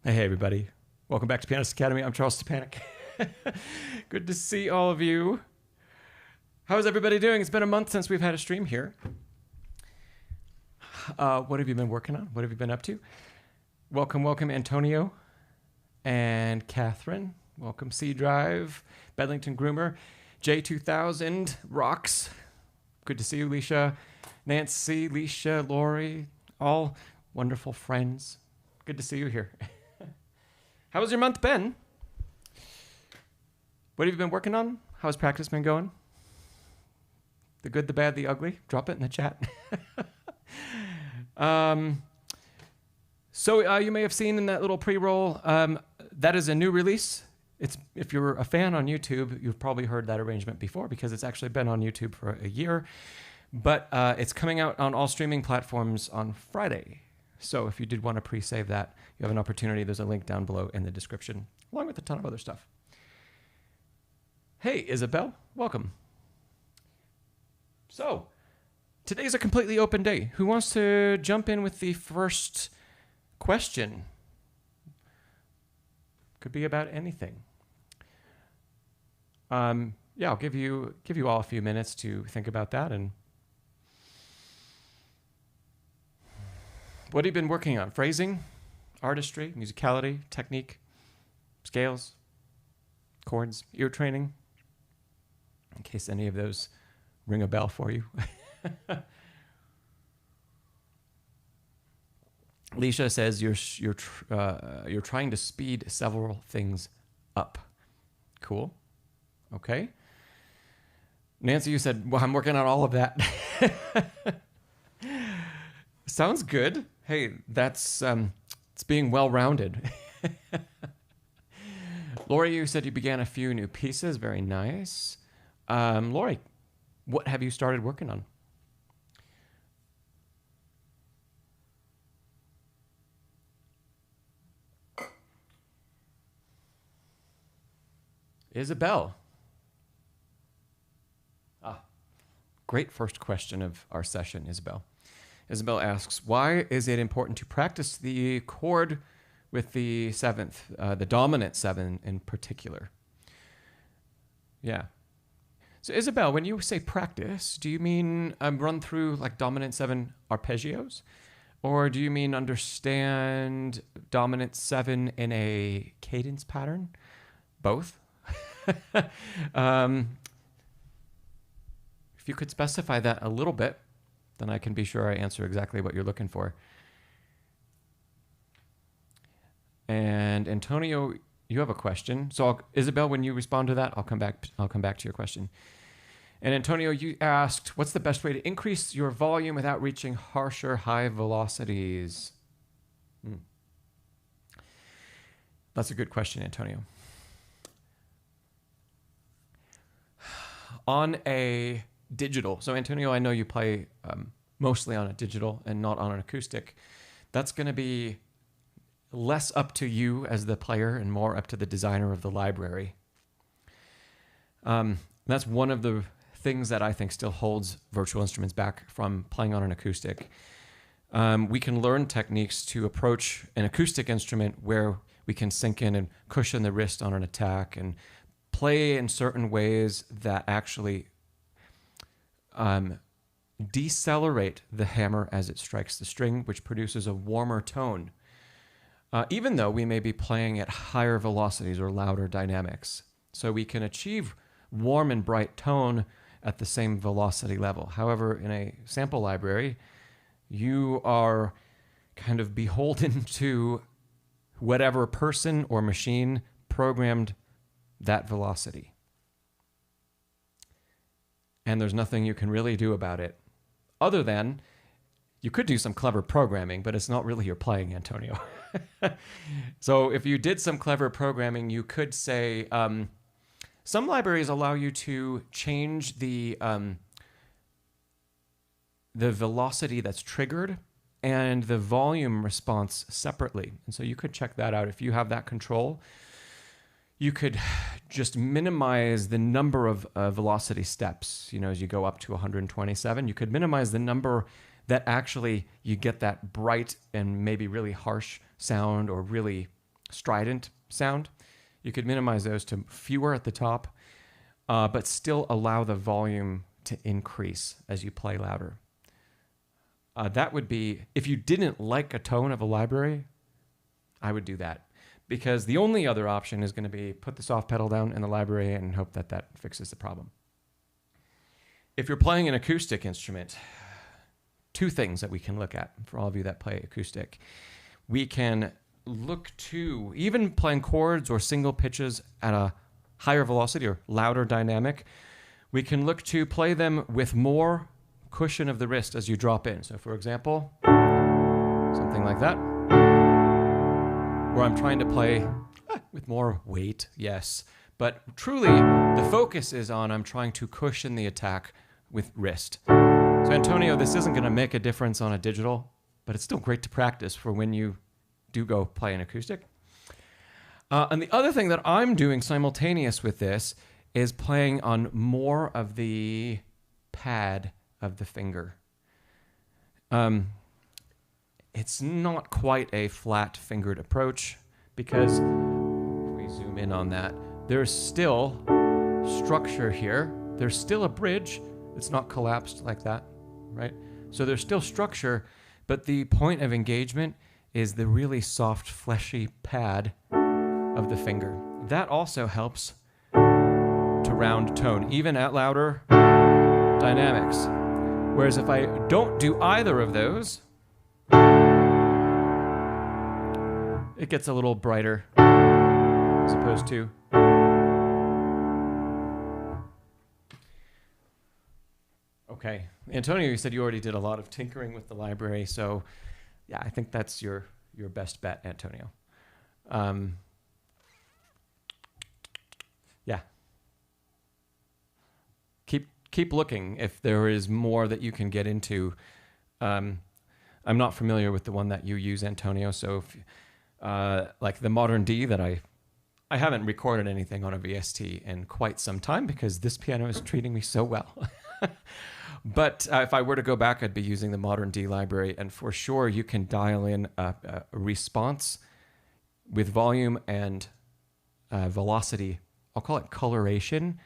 Hey, everybody. Welcome back to Pianist Academy. I'm Szczepanek. Good to see all of you. How's everybody doing? It's been a month since we've had a stream here. What have you been working on? What have you been up to? Welcome, Antonio and Catherine. Welcome, C Drive, Bedlington Groomer, J2000, Rocks. Good to see you, Leisha, Nancy, Leisha, Lori, all wonderful friends. Good to see you here. How's your month been? What have you been working on? How's practice been going? The good, the bad, the ugly? Drop it in the chat. So you may have seen in that little pre-roll, that is a new release. If you're a fan on YouTube, you've probably heard that arrangement before because it's actually been on YouTube for a year. But it's coming out on all streaming platforms on Friday. So if you did want to pre-save that, you have an opportunity. There's a link down below in the description, along with a ton of other stuff. Hey, Isabel, welcome. So today's a completely open day. Who wants to jump in with the first question? Could be about anything. Yeah, I'll give you all a few minutes to think about that. And what have you been working on? Phrasing, artistry, musicality, technique, scales, chords, ear training, in case any of those ring a bell for you. Leisha says you're trying to speed several things up. Cool. Okay. Nancy, you said, well, I'm working on all of that. Sounds good. Hey, that's it's being well-rounded. Lori, you said you began a few new pieces. Very nice. Lori, what have you started working on? Isabel. Great first question of our session, Isabel. Isabel asks, why is it important to practice the chord with the seventh, the dominant seven in particular? Yeah. So Isabel, when you say practice, do you mean run through like dominant 7 arpeggios? Or do you mean understand dominant 7 in a cadence pattern? Both? If you could specify that a little bit, then I can be sure I answer exactly what you're looking for. And Antonio, you have a question. So Isabel, when you respond to that, I'll come back to your question. And Antonio, you asked, what's the best way to increase your volume without reaching harsher high velocities? That's a good question, Antonio. On a digital, so Antonio, I know you play mostly on a digital and not on an acoustic. That's going to be less up to you as the player and more up to the designer of the library. That's one of the things that I think still holds virtual instruments back from playing on an acoustic. We can learn techniques to approach an acoustic instrument where we can sink in and cushion the wrist on an attack and play in certain ways that actually decelerate the hammer as it strikes the string, which produces a warmer tone. Even though we may be playing at higher velocities or louder dynamics. So we can achieve warm and bright tone at the same velocity level. However, in a sample library, you are kind of beholden to whatever person or machine programmed that velocity. And there's nothing you can really do about it, other than you could do some clever programming, but it's not really your playing, Antonio. So if you did some clever programming, you could say, some libraries allow you to change the velocity that's triggered and the volume response separately. And so you could check that out. If you have that control, you could just minimize the number of velocity steps. You know, as you go up to 127, you could minimize the number that actually you get that bright and maybe really harsh sound or really strident sound. You could minimize those to fewer at the top, but still allow the volume to increase as you play louder. That would be, if you didn't like a tone of a library, I would do that. Because the only other option is going to be put the soft pedal down in the library and hope that that fixes the problem. If you're playing an acoustic instrument, 2 things that we can look at for all of you that play acoustic. We can look to, even playing chords or single pitches at a higher velocity or louder dynamic, we can look to play them with more cushion of the wrist as you drop in. So for example, something like that, where I'm trying to play with more weight, yes, but truly the focus is on I'm trying to cushion the attack with wrist. So Antonio, this isn't going to make a difference on a digital, but it's still great to practice for when you do go play an acoustic. And the other thing that I'm doing simultaneous with this is playing on more of the pad of the finger. It's not quite a flat-fingered approach because, if we zoom in on that, there's still structure here. There's still a bridge. It's not collapsed like that, right? So there's still structure, but the point of engagement is the really soft, fleshy pad of the finger. That also helps to round tone, even at louder dynamics. Whereas if I don't do either of those, it gets a little brighter as opposed to. Okay. Antonio, you said you already did a lot of tinkering with the library, so yeah, I think that's your best bet, Antonio. Yeah. Keep looking if there is more that you can get into. I'm not familiar with the one that you use, Antonio, so if, like the Modern D that I haven't recorded anything on a VST in quite some time because this piano is treating me so well. But if I were to go back, I'd be using the Modern D library, and for sure you can dial in a response with volume and velocity. I'll call it coloration,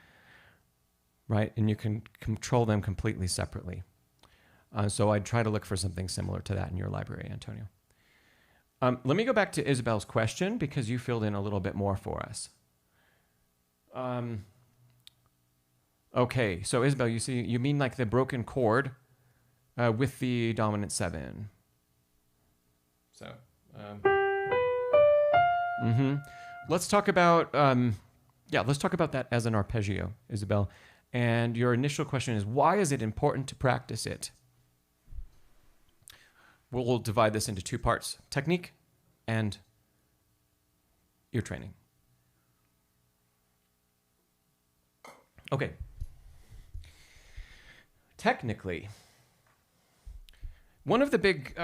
right? And you can control them completely separately. So I'd try to look for something similar to that in your library, Antonio. Let me go back to Isabel's question because you filled in a little bit more for us. Okay, so Isabel, you mean like the broken chord with the dominant 7. So, let's talk about let's talk about that as an arpeggio, Isabel. And your initial question is, why is it important to practice it? We'll divide this into 2 parts, technique and ear training. Okay. Technically, one of the big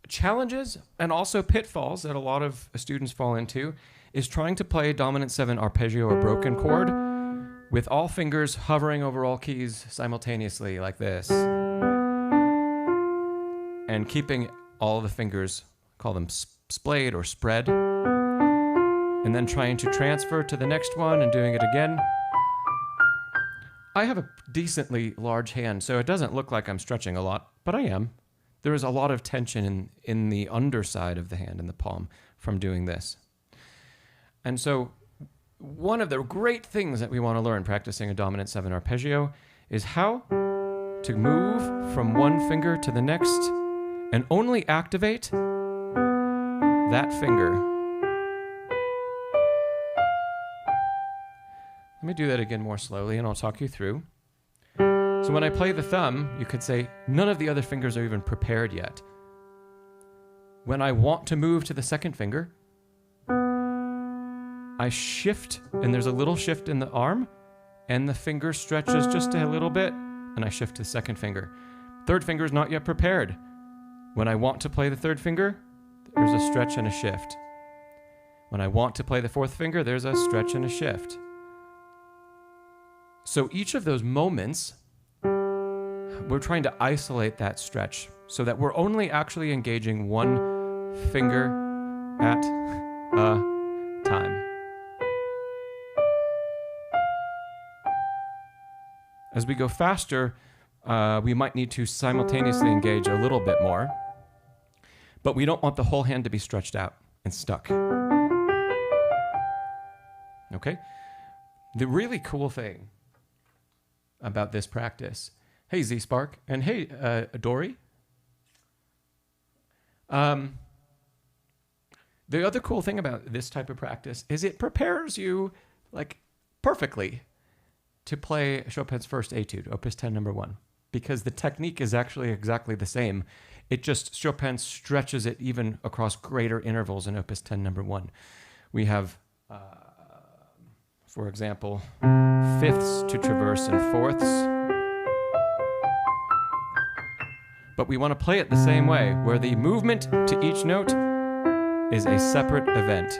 challenges and also pitfalls that a lot of students fall into is trying to play dominant 7 arpeggio or broken chord with all fingers hovering over all keys simultaneously like this. And keeping all the fingers, call them splayed or spread, and then trying to transfer to the next one and doing it again. I have a decently large hand, so it doesn't look like I'm stretching a lot, but I am. There is a lot of tension in the underside of the hand, in the palm, from doing this. And so one of the great things that we want to learn practicing a dominant 7 arpeggio is how to move from one finger to the next and only activate that finger. Let me do that again more slowly and I'll talk you through. So when I play the thumb, you could say none of the other fingers are even prepared yet. When I want to move to the second finger, I shift, and there's a little shift in the arm, and the finger stretches just a little bit, and I shift to the second finger. Third finger is not yet prepared. When I want to play the third finger, there's a stretch and a shift. When I want to play the fourth finger, there's a stretch and a shift. So each of those moments, we're trying to isolate that stretch so that we're only actually engaging one finger at a time. As we go faster, we might need to simultaneously engage a little bit more, but we don't want the whole hand to be stretched out and stuck. Okay? The really cool thing about this practice, hey Z-Spark, and hey Dory. The other cool thing about this type of practice is it prepares you like perfectly to play Chopin's first etude, Opus 10 number 1, because the technique is actually exactly the same. It just, Chopin stretches it even across greater intervals in Opus 10 number 1. We have, for example, fifths to traverse and fourths. But we want to play it the same way, where the movement to each note is a separate event.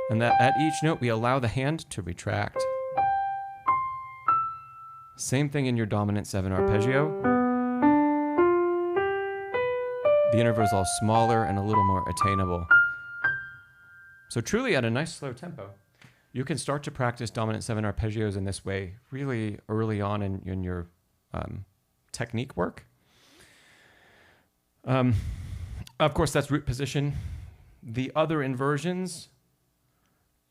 And that at each note, we allow the hand to retract. Same thing in your dominant 7 arpeggio. The interval is all smaller and a little more attainable. So truly at a nice slow tempo, you can start to practice dominant 7 arpeggios in this way really early on in your technique work. Of course, that's root position. The other inversions,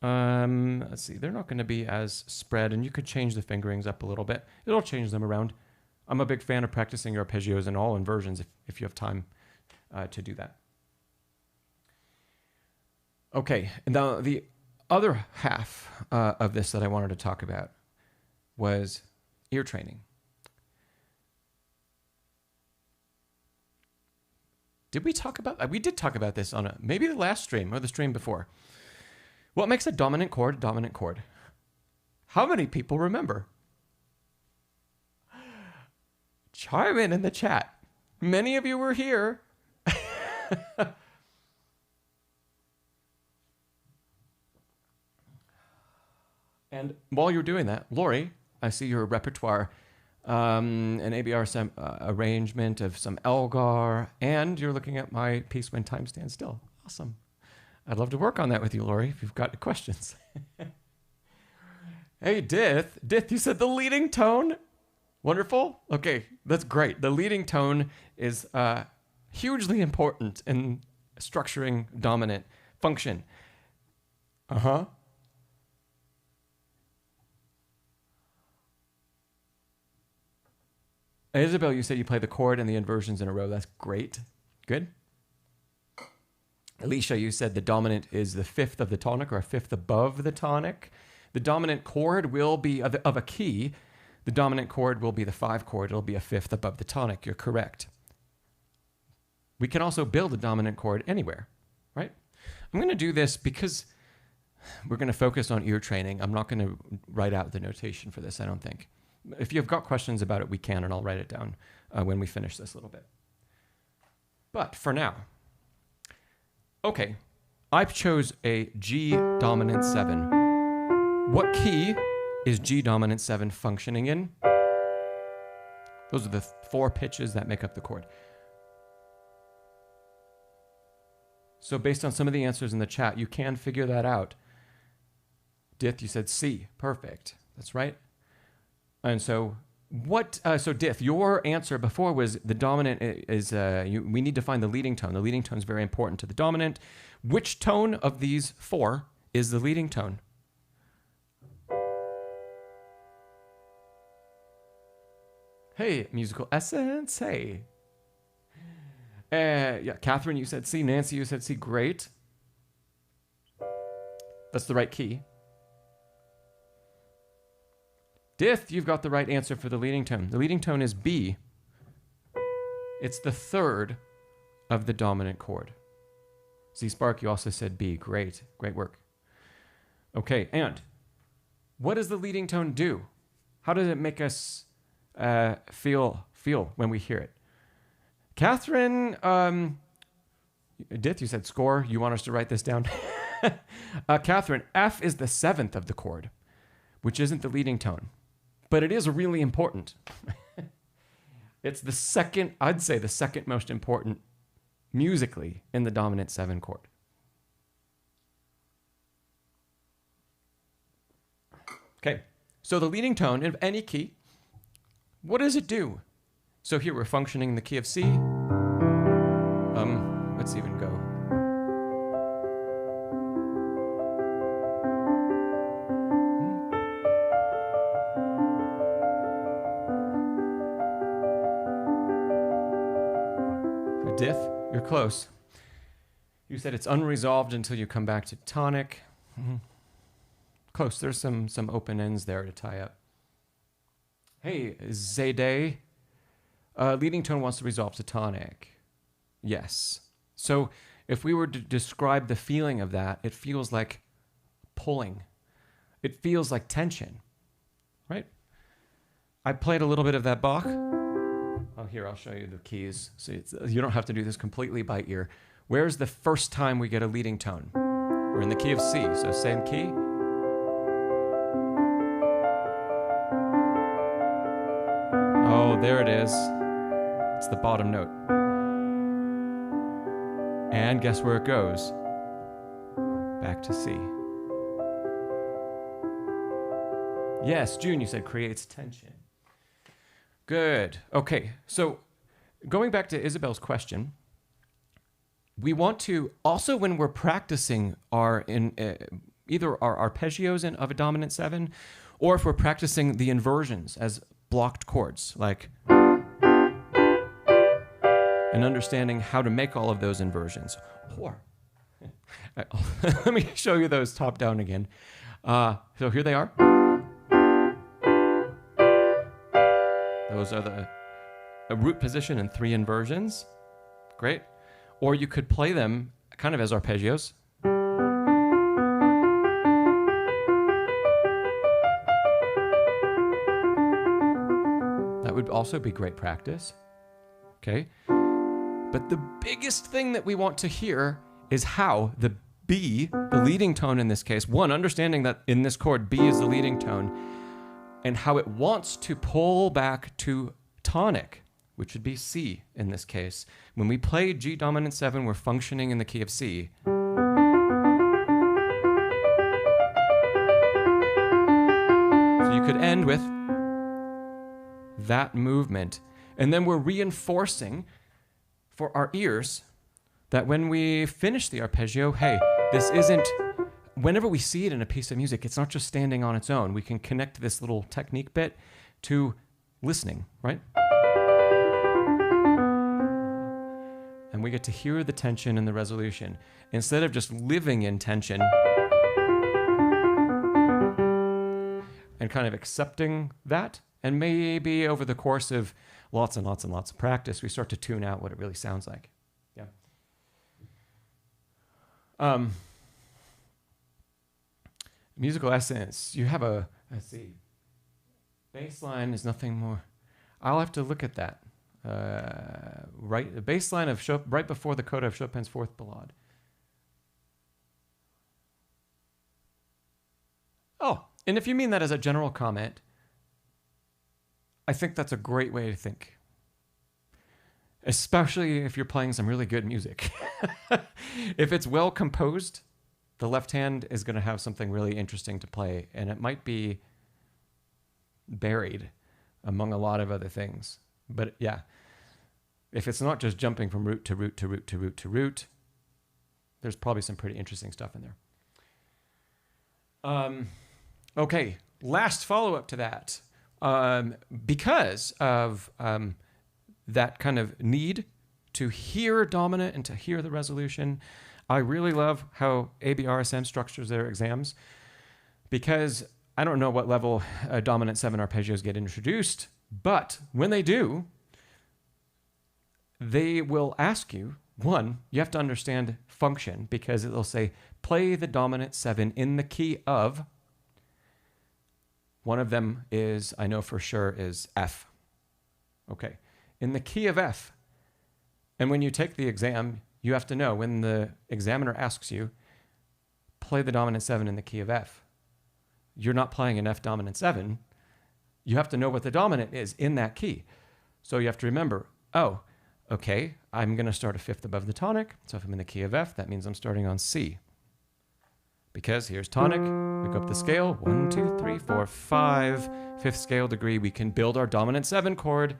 let's see, they're not going to be as spread, and you could change the fingerings up a little bit. It'll change them around. I'm a big fan of practicing your arpeggios in all inversions if you have time to do that. Okay, now the other half of this that I wanted to talk about was ear training. Did we talk about, we did talk about this on maybe the last stream or the stream before. What makes a dominant chord a dominant chord? How many people remember? Chime in the chat. Many of you were here. And while you're doing that, Lori, I see your repertoire, an ABR arrangement of some Elgar, and you're looking at my piece When Time Stands Still. Awesome. I'd love to work on that with you, Lori, if you've got questions. Hey, Dith, you said the leading tone. Wonderful. Okay, that's great. The leading tone is hugely important in structuring dominant function. Uh-huh. Isabel, you said you play the chord and the inversions in a row. That's great. Good. Alicia, you said the dominant is the fifth of the tonic or a fifth above the tonic. The dominant chord will be of a key. The dominant chord will be the 5 chord. It'll be a fifth above the tonic. You're correct. We can also build a dominant chord anywhere, right? I'm going to do this because we're going to focus on ear training. I'm not going to write out the notation for this, I don't think. If you've got questions about it, we can, and I'll write it down when we finish this a little bit. But for now, okay, I chose a G dominant 7. What key is G dominant 7 functioning in? Those are the 4 pitches that make up the chord. So based on some of the answers in the chat, you can figure that out. Dith, you said C. Perfect. That's right. And so so Dith, your answer before was the dominant is, we need to find the leading tone. The leading tone is very important to the dominant. Which tone of these 4 is the leading tone? Hey, musical essence, hey. Yeah, Catherine, you said C. Nancy, you said C. Great. That's the right key. Dith, you've got the right answer for the leading tone. The leading tone is B. It's the 3rd of the dominant chord. Z Spark, you also said B. Great. Great work. Okay, and what does the leading tone do? How does it make us feel when we hear it? Catherine, Dith, you said score. You want us to write this down? Catherine, F is the 7th of the chord, which isn't the leading tone. But it is really important. It's the second, I'd say the second most important musically in the dominant 7 chord. Okay, so the leading tone of any key, what does it do? So here we're functioning in the key of C. Let's even go. Dith, you're close. You said it's unresolved until you come back to tonic. Mm-hmm. Close. There's some open ends there to tie up. Hey, Zayday. Leading tone wants to resolve to tonic. Yes. So if we were to describe the feeling of that, it feels like pulling. It feels like tension, right? I played a little bit of that Bach. Oh, here, I'll show you the keys. So you don't have to do this completely by ear. Where's the first time we get a leading tone? We're in the key of C, so same key. Oh, there it is. It's the bottom note. And guess where it goes? Back to C. Yes, June, you said creates tension. Good. Okay, so going back to Isabel's question, we want to also, when we're practicing either our arpeggios of a dominant 7, or if we're practicing the inversions as blocked chords, like, and understanding how to make all of those inversions. Or, let me show you those top down again. So here they are. Those are a root position and 3 inversions. Great. Or you could play them kind of as arpeggios. That would also be great practice. Okay. But the biggest thing that we want to hear is how the B, the leading tone in this case, one, understanding that in this chord B is the leading tone, and how it wants to pull back to tonic, which would be C in this case. When we play G dominant 7, we're functioning in the key of C. And could end with that movement. And then we're reinforcing for our ears that when we finish the arpeggio, hey, this isn't, whenever we see it in a piece of music, it's not just standing on its own. We can connect this little technique bit to listening, right? And we get to hear the tension and the resolution. Instead of just living in tension and kind of accepting that, and maybe over the course of lots and lots and lots of practice, we start to tune out what it really sounds like. Yeah. Musical essence. You have a, let's see, bass line is nothing more. I'll have to look at that. Right, the bass line of right before the coda of Chopin's Fourth Ballade. Oh, and if you mean that as a general comment, I think that's a great way to think. Especially if you're playing some really good music. If it's well composed, the left hand is going to have something really interesting to play, and it might be buried among a lot of other things. But yeah, if it's not just jumping from root to root to root to root to root, there's probably some pretty interesting stuff in there. Okay, last follow-up to that. Because of that kind of need to hear dominant and to hear the resolution, I really love how ABRSM structures their exams, because I don't know what level dominant 7 arpeggios get introduced, but when they do, they will ask you, one, you have to understand function, because it'll say, play the dominant 7 in the key of, one of them is, I know for sure, is F. Okay, in the key of F. And when you take the exam, you have to know, when the examiner asks you, play the dominant 7 in the key of F, you're not playing an F dominant 7. You have to know what the dominant is in that key. So you have to remember, oh, okay, I'm going to start a fifth above the tonic. So if I'm in the key of F, that means I'm starting on C. Because here's tonic, we go up the scale, 1, 2, 3, 4, 5, fifth scale degree. We can build our dominant 7 chord.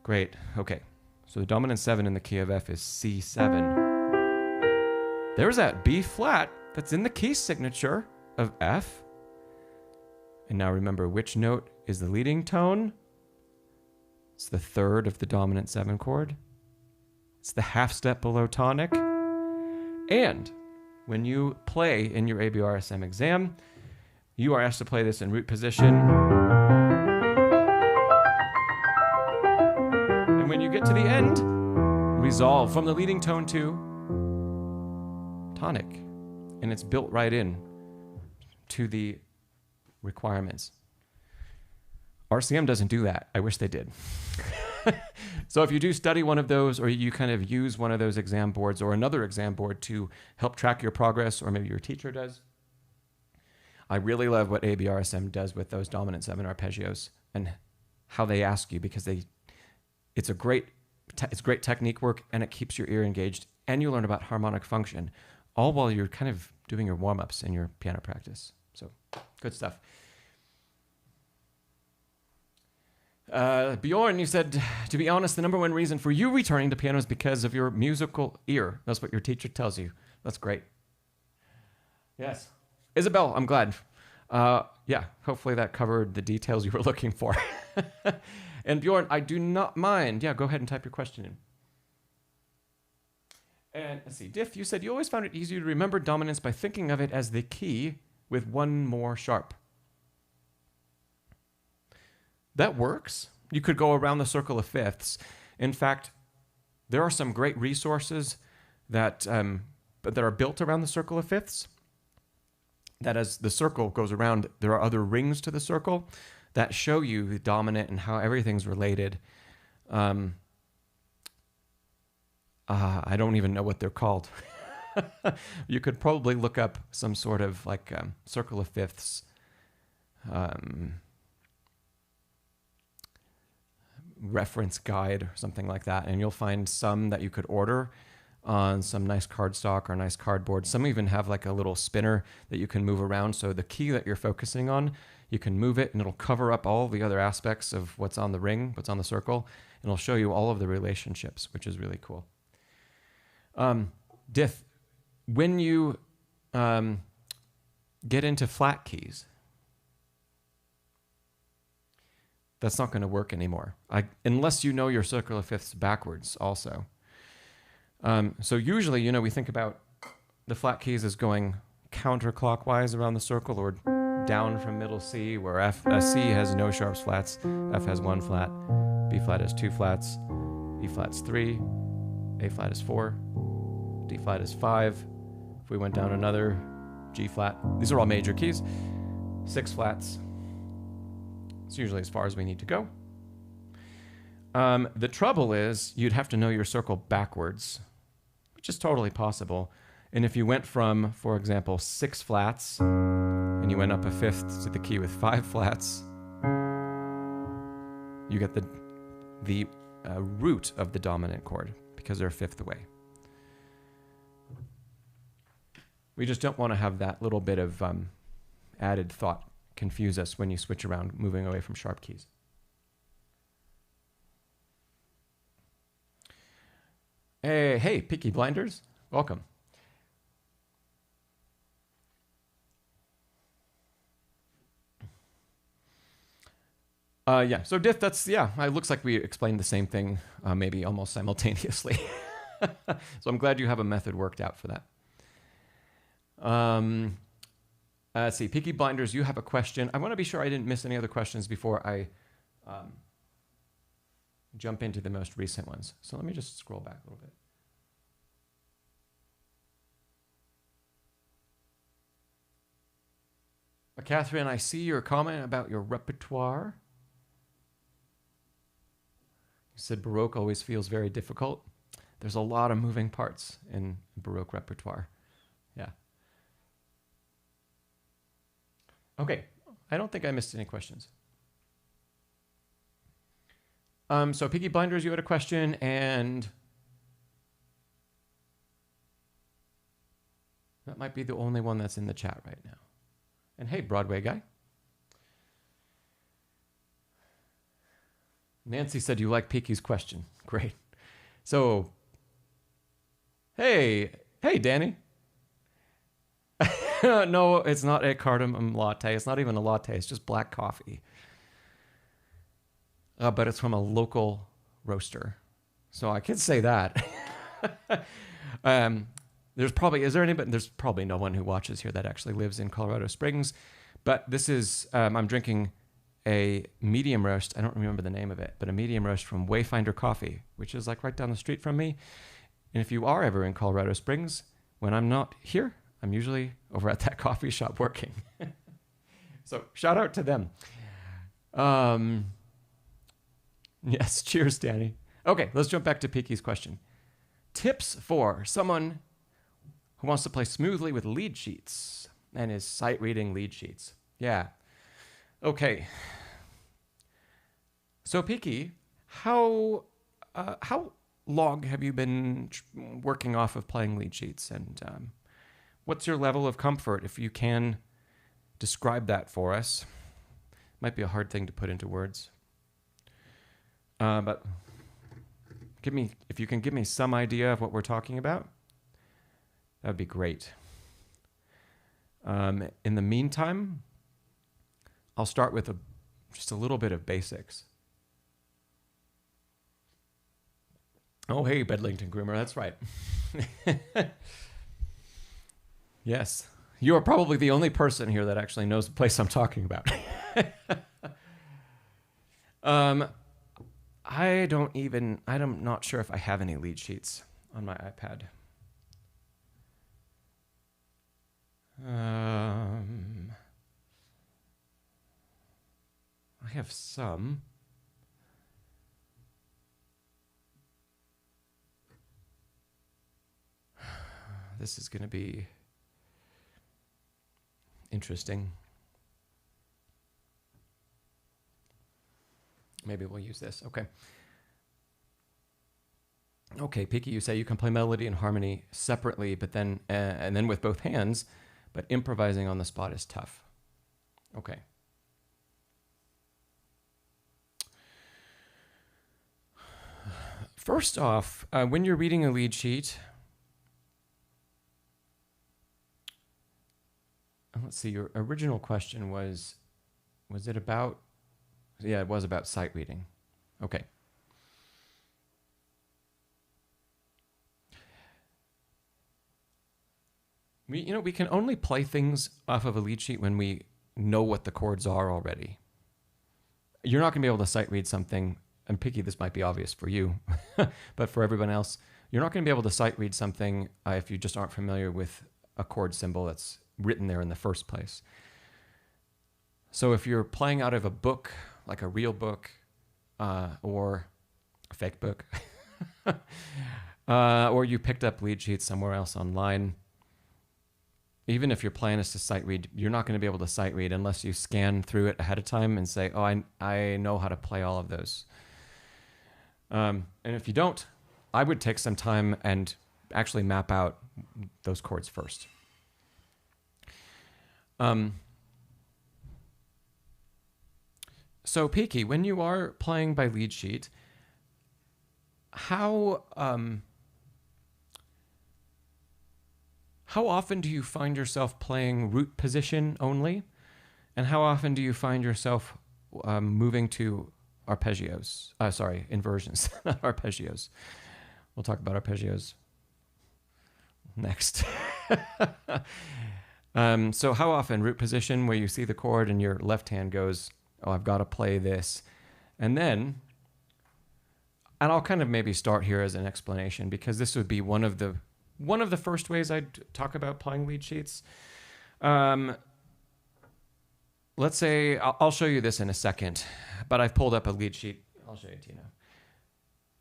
Great, okay. So the dominant 7 in the key of F is C7. There's that B flat that's in the key signature of F. And now remember, which note is the leading tone? It's the third of the dominant 7 chord. It's the half step below tonic. And when you play in your ABRSM exam, you are asked to play this in root position. And when you get to the end, resolve from the leading tone to tonic. And it's built right in to the requirements. RCM doesn't do that. I wish they did. So if you do study one of those, or you kind of use one of those exam boards or another exam board to help track your progress, or maybe your teacher does, I really love what ABRSM does with those dominant 7 arpeggios and how they ask you, because it's great technique work, and it keeps your ear engaged, and you learn about harmonic function, all while you're kind of doing your warm-ups in your piano practice. So good stuff. Bjorn, you said, to be honest, the number one reason for you returning to piano is because of your musical ear. That's what your teacher tells you. That's great. Yes. Isabel, I'm glad. Yeah, hopefully that covered the details you were looking for. And Bjorn, I do not mind. Yeah, go ahead and type your question in. And let's see, Diff, you said you always found it easier to remember dominance by thinking of it as the key with one more sharp. That works. You could go around the circle of fifths. In fact, there are some great resources that are built around the circle of fifths. That as the circle goes around, there are other rings to the circle that show you the dominant and how everything's related. I don't even know what they're called. You could probably look up some sort of like circle of fifths reference guide or something like that, and you'll find some that you could order. on some nice cardstock or nice cardboard. Some even have like a little spinner that you can move around. So the key that you're focusing on, you can move it and it'll cover up all the other aspects of what's on the ring, what's on the circle, and it'll show you all of the relationships, which is really cool. Dith, when you get into flat keys, that's not going to work anymore, unless you know your circular fifths backwards also. So usually, we think about the flat keys as going counterclockwise around the circle or down from middle C, where C has no sharps flats, F has 1 flat, B flat has 2 flats, E flat's 3, A flat is 4, D flat is 5. If we went down another, G flat. These are all major keys. 6 flats. It's usually as far as we need to go. The trouble is you'd have to know your circle backwards, which is totally possible. And if you went from, for example, 6 flats and you went up a fifth to the key with 5 flats, you get the root of the dominant chord because they're a fifth away. We just don't want to have that little bit of added thought confuse us when you switch around, moving away from sharp keys. Hey, Peaky Blinders, welcome. So Dith, it looks like we explained the same thing, maybe almost simultaneously. So I'm glad you have a method worked out for that. Let's see, Peaky Blinders, you have a question. I want to be sure I didn't miss any other questions before I jump into the most recent ones. So let me just scroll back a little bit. Catherine, I see your comment about your repertoire. You said Baroque always feels very difficult. There's a lot of moving parts in Baroque repertoire. Yeah. Okay, I don't think I missed any questions. So Peaky Blinders, you had a question, and that might be the only one that's in the chat right now. And hey, Broadway guy. Nancy said you like Peaky's question. Great. So, hey, Danny. No, it's not a cardamom latte. It's not even a latte. It's just black coffee. But it's from a local roaster. So I could say that. There's probably no one who watches here that actually lives in Colorado Springs. But this is, I'm drinking a medium roast. I don't remember the name of it, but a medium roast from Wayfinder Coffee, which is like right down the street from me. And if you are ever in Colorado Springs, when I'm not here, I'm usually over at that coffee shop working. So shout out to them. Yes, cheers, Danny. Okay, let's jump back to Peaky's question. Tips for someone who wants to play smoothly with lead sheets and is sight reading lead sheets. Yeah. Okay. So Peaky, how long have you been working off of playing lead sheets, and what's your level of comfort? If you can describe that for us. Might be a hard thing to put into words. But if you can give me some idea of what we're talking about, that would be great. In the meantime, I'll start with just a little bit of basics. Oh, hey, Bedlington Groomer, that's right. Yes, you are probably the only person here that actually knows the place I'm talking about. I'm not sure if I have any lead sheets on my iPad. I have some. This is going to be interesting. Maybe we'll use this. Okay. Okay, Piki, you say you can play melody and harmony separately, but then and then with both hands, but improvising on the spot is tough. Okay. First off, when you're reading a lead sheet, let's see, your original question was it about, yeah, it was about sight reading. Okay. We can only play things off of a lead sheet when we know what the chords are already. You're not going to be able to sight read something, and Piki, this might be obvious for you, but for everyone else, you're not going to be able to sight read something if you just aren't familiar with a chord symbol that's written there in the first place. So if you're playing out of a book, like a real book, or a fake book, or you picked up lead sheets somewhere else online, even if your plan is to sight read, you're not going to be able to sight read unless you scan through it ahead of time and say, oh, I know how to play all of those. And if you don't, I would take some time and actually map out those chords first. So Piki, when you are playing by lead sheet, how often do you find yourself playing root position only? And how often do you find yourself moving to arpeggios? Inversions, not arpeggios. We'll talk about arpeggios next. So how often root position, where you see the chord and your left hand goes, oh, I've got to play this. And I'll kind of maybe start here as an explanation, because this would be one of the first ways I'd talk about playing lead sheets. Let's say, I'll show you this in a second, but I've pulled up a lead sheet. I'll show you to you now.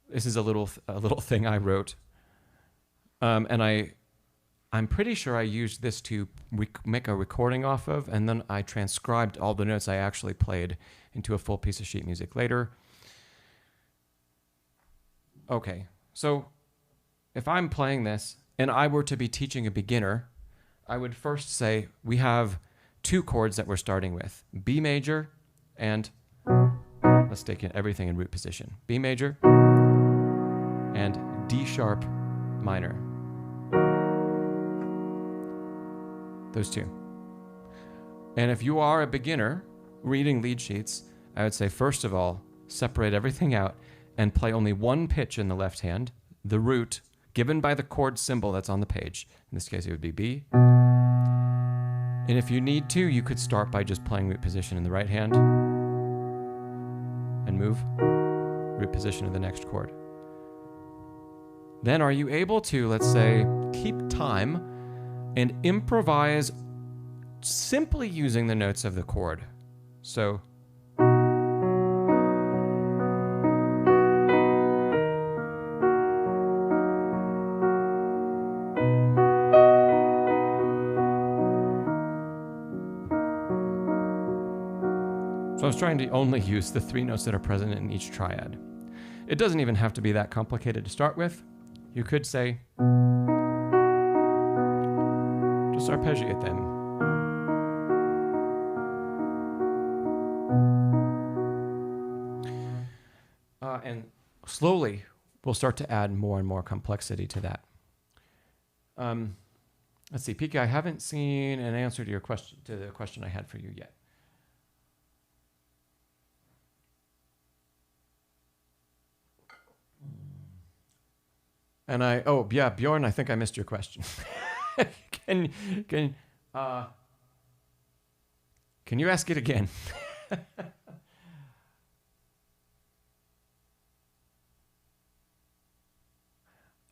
This is a little thing I wrote. And I'm pretty sure I used this to make a recording off of, and then I transcribed all the notes I actually played into a full piece of sheet music later. Okay, so if I'm playing this and I were to be teaching a beginner, I would first say we have two chords that we're starting with, B major and, let's take everything in root position, B major and D sharp minor. Those two. And if you are a beginner reading lead sheets, I would say, first of all, separate everything out and play only one pitch in the left hand, the root, given by the chord symbol that's on the page. In this case, it would be B. And if you need to, you could start by just playing root position in the right hand and move root position of the next chord. Then are you able to, let's say, keep time and improvise simply using the notes of the chord? So I was trying to only use the three notes that are present in each triad. It doesn't even have to be that complicated to start with. You could say, just arpeggiate them. And slowly, we'll start to add more and more complexity to that. Let's see, Piki, I haven't seen an answer to your question, to the question I had for you yet. And Bjorn, I think I missed your question. Can you ask it again?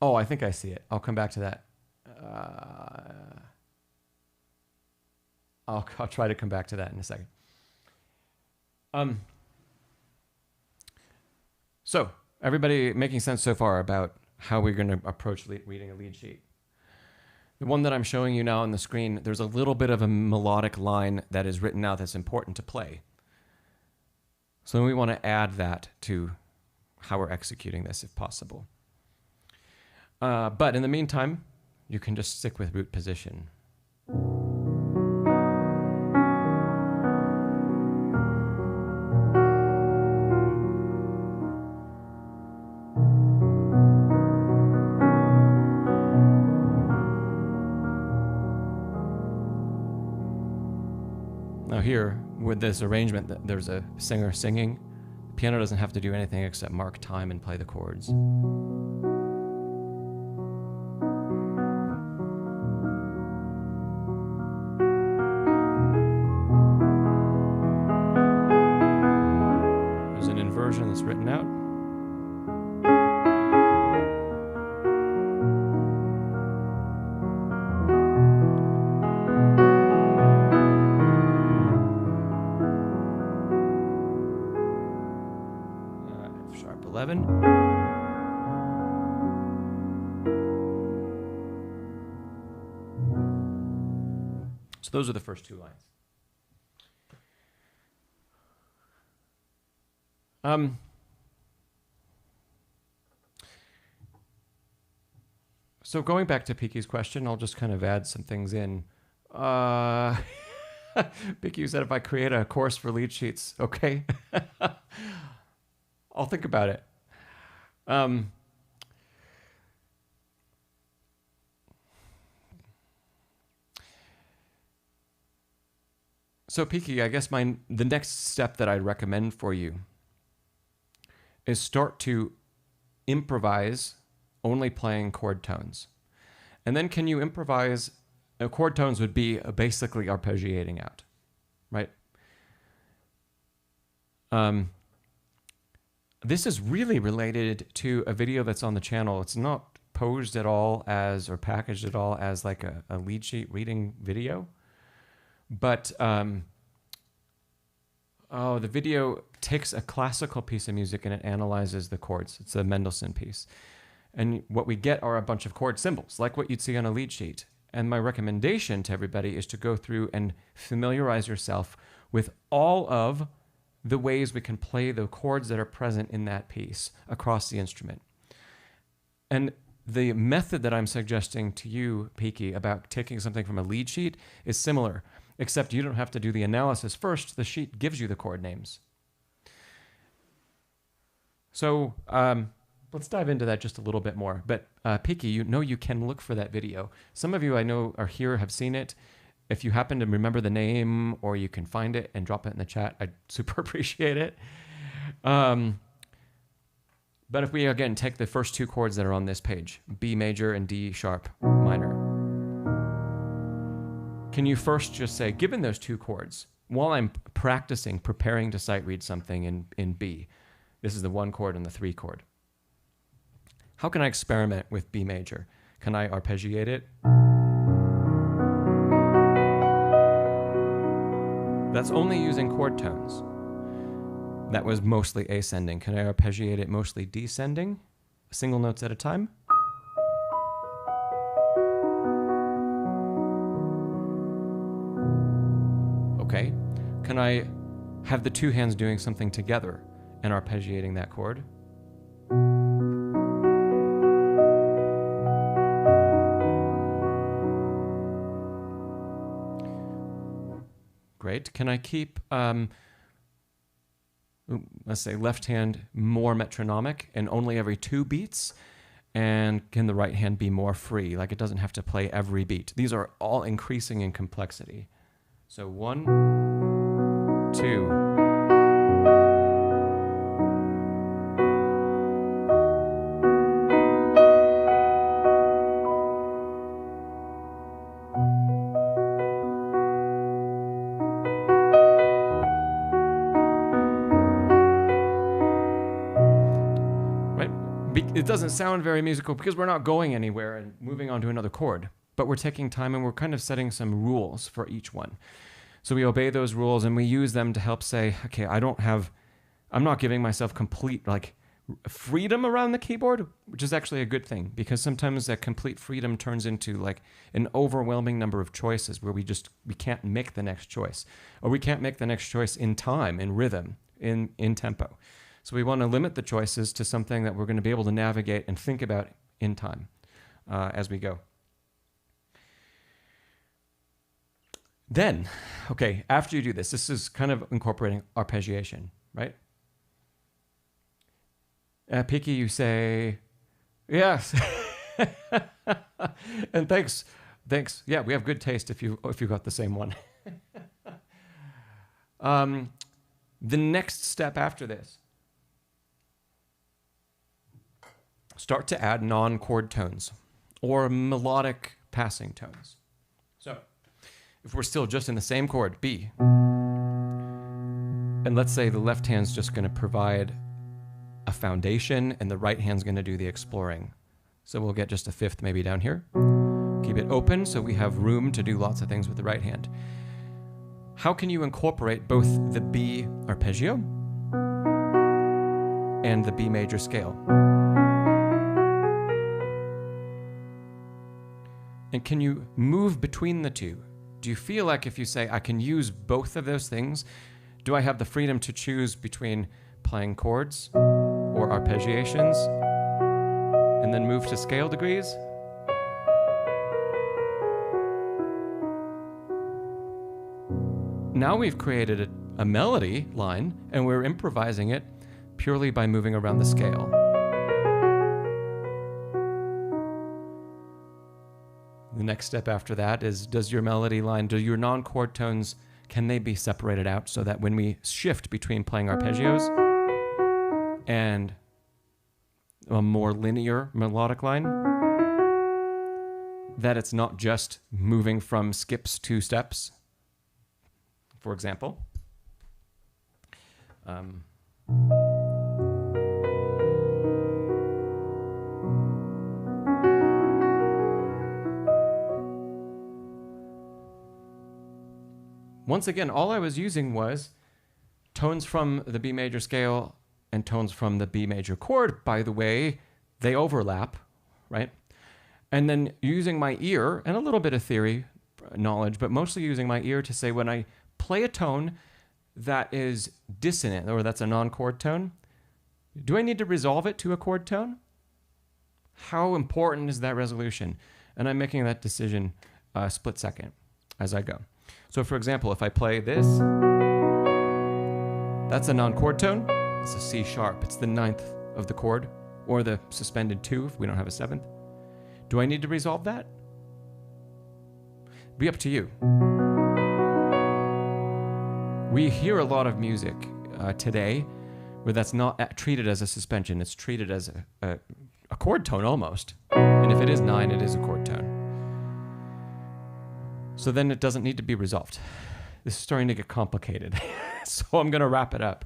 Oh, I think I see it. I'll come back to that. I'll try to come back to that in a second. So everybody making sense so far about how we're going to approach reading a lead sheet? The one that I'm showing you now on the screen, there's a little bit of a melodic line that is written out that's important to play. So we want to add that to how we're executing this if possible. But in the meantime, you can just stick with root position. Now here, with this arrangement, there's a singer singing. The piano doesn't have to do anything except mark time and play the chords. There's an inversion that's written out. F sharp 11. So those are the first two lines. So going back to Piki's question, I'll just kind of add some things in. Piki, you said if I create a course for lead sheets, okay. I'll think about it. So Piki, I guess the next step that I'd recommend for you is start to improvise only playing chord tones. And then can you improvise, chord tones would be basically arpeggiating out, right? This is really related to a video that's on the channel. It's not posed at all as, or packaged at all as like a lead sheet reading video. But the video takes a classical piece of music and it analyzes the chords. It's a Mendelssohn piece. And what we get are a bunch of chord symbols, like what you'd see on a lead sheet. And my recommendation to everybody is to go through and familiarize yourself with all of the ways we can play the chords that are present in that piece across the instrument. And the method that I'm suggesting to you, Piki, about taking something from a lead sheet is similar, except you don't have to do the analysis first. The sheet gives you the chord names. So let's dive into that just a little bit more. But Piki, you know you can look for that video. Some of you I know are here, have seen it. If you happen to remember the name or you can find it and drop it in the chat, I'd super appreciate it. But if we, again, take the first two chords that are on this page, B major and D sharp minor. Can you first just say, given those two chords, while I'm practicing, preparing to sight read something in B, this is the 1 chord and the 3 chord. How can I experiment with B major? Can I arpeggiate it? That's only using chord tones. That was mostly ascending. Can I arpeggiate it mostly descending? Single notes at a time? Okay. Can I have the two hands doing something together and arpeggiating that chord? Great. Can I keep, let's say, left hand more metronomic and only every 2 beats? And can the right hand be more free? Like it doesn't have to play every beat. These are all increasing in complexity. So 1, 2. It doesn't sound very musical because we're not going anywhere and moving on to another chord, but we're taking time and we're kind of setting some rules for each one. So we obey those rules and we use them to help say, okay, I'm not giving myself complete like freedom around the keyboard, which is actually a good thing because sometimes that complete freedom turns into like an overwhelming number of choices where we can't make the next choice, or we can't make the next choice in time, in rhythm, in tempo. So we want to limit the choices to something that we're going to be able to navigate and think about in time. as we go. Then, okay, after you do this, this is kind of incorporating arpeggiation, right? Picky, you say, yes. And thanks. Yeah, we have good taste if you got the same one. The next step after this, start to add non-chord tones or melodic passing tones. So if we're still just in the same chord, B, and let's say the left hand's just going to provide a foundation and the right hand's going to do the exploring. So we'll get just a fifth maybe down here. Keep it open so we have room to do lots of things with the right hand. How can you incorporate both the B arpeggio and the B major scale? And can you move between the two? Do you feel like if you say, I can use both of those things, do I have the freedom to choose between playing chords or arpeggiations and then move to scale degrees? Now we've created a melody line and we're improvising it purely by moving around the scale. The next step after that is, does your melody line, do your non-chord tones, can they be separated out so that when we shift between playing arpeggios and a more linear melodic line, that it's not just moving from skips to steps? For example, once again, all I was using was tones from the B major scale and tones from the B major chord. By the way, they overlap, right? And then using my ear and a little bit of theory knowledge, but mostly using my ear to say when I play a tone that is dissonant, or that's a non-chord tone, do I need to resolve it to a chord tone? How important is that resolution? And I'm making that decision split second as I go. So for example, if I play this, that's a non-chord tone. It's a C sharp. It's the ninth of the chord, or the suspended 2 if we don't have a 7th. Do I need to resolve that? Be up to you. We hear a lot of music today where that's not treated as a suspension. It's treated as a chord tone almost. And if it is 9, it is a chord tone. So then it doesn't need to be resolved. This is starting to get complicated. So I'm going to wrap it up.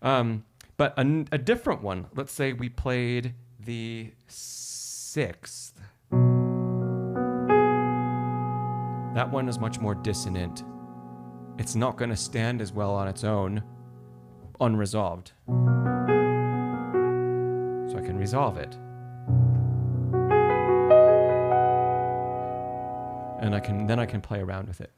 But a different one, let's say we played the 6th. That one is much more dissonant. It's not going to stand as well on its own, unresolved. So I can resolve it. And then I can play around with it.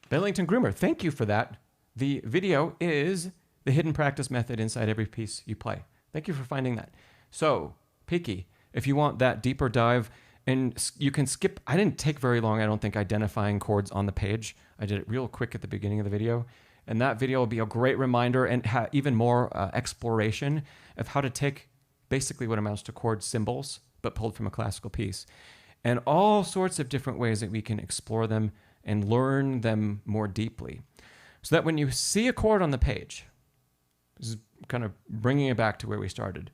Bedlington Groomer, thank you for that. The video is the hidden practice method inside every piece you play. Thank you for finding that. So, Peaky, if you want that deeper dive, and you can skip, I didn't take very long, I don't think, identifying chords on the page. I did it real quick at the beginning of the video. And that video will be a great reminder and even more exploration of how to take basically what amounts to chord symbols, but pulled from a classical piece. And all sorts of different ways that we can explore them and learn them more deeply. So that when you see a chord on the page, this is kind of bringing it back to where we started.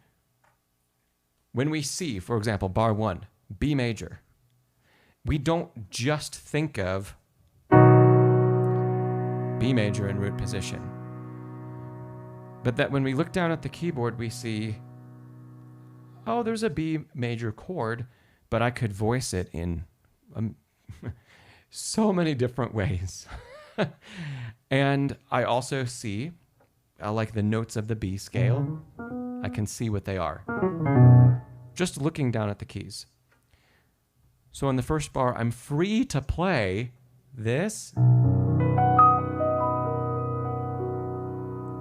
When we see, for example, bar 1, B major, we don't just think of B major in root position, but that when we look down at the keyboard, we see, oh, there's a B major chord, but I could voice it in so many different ways. And I also see, like the notes of the B scale, I can see what they are, just looking down at the keys. So in the first bar, I'm free to play this,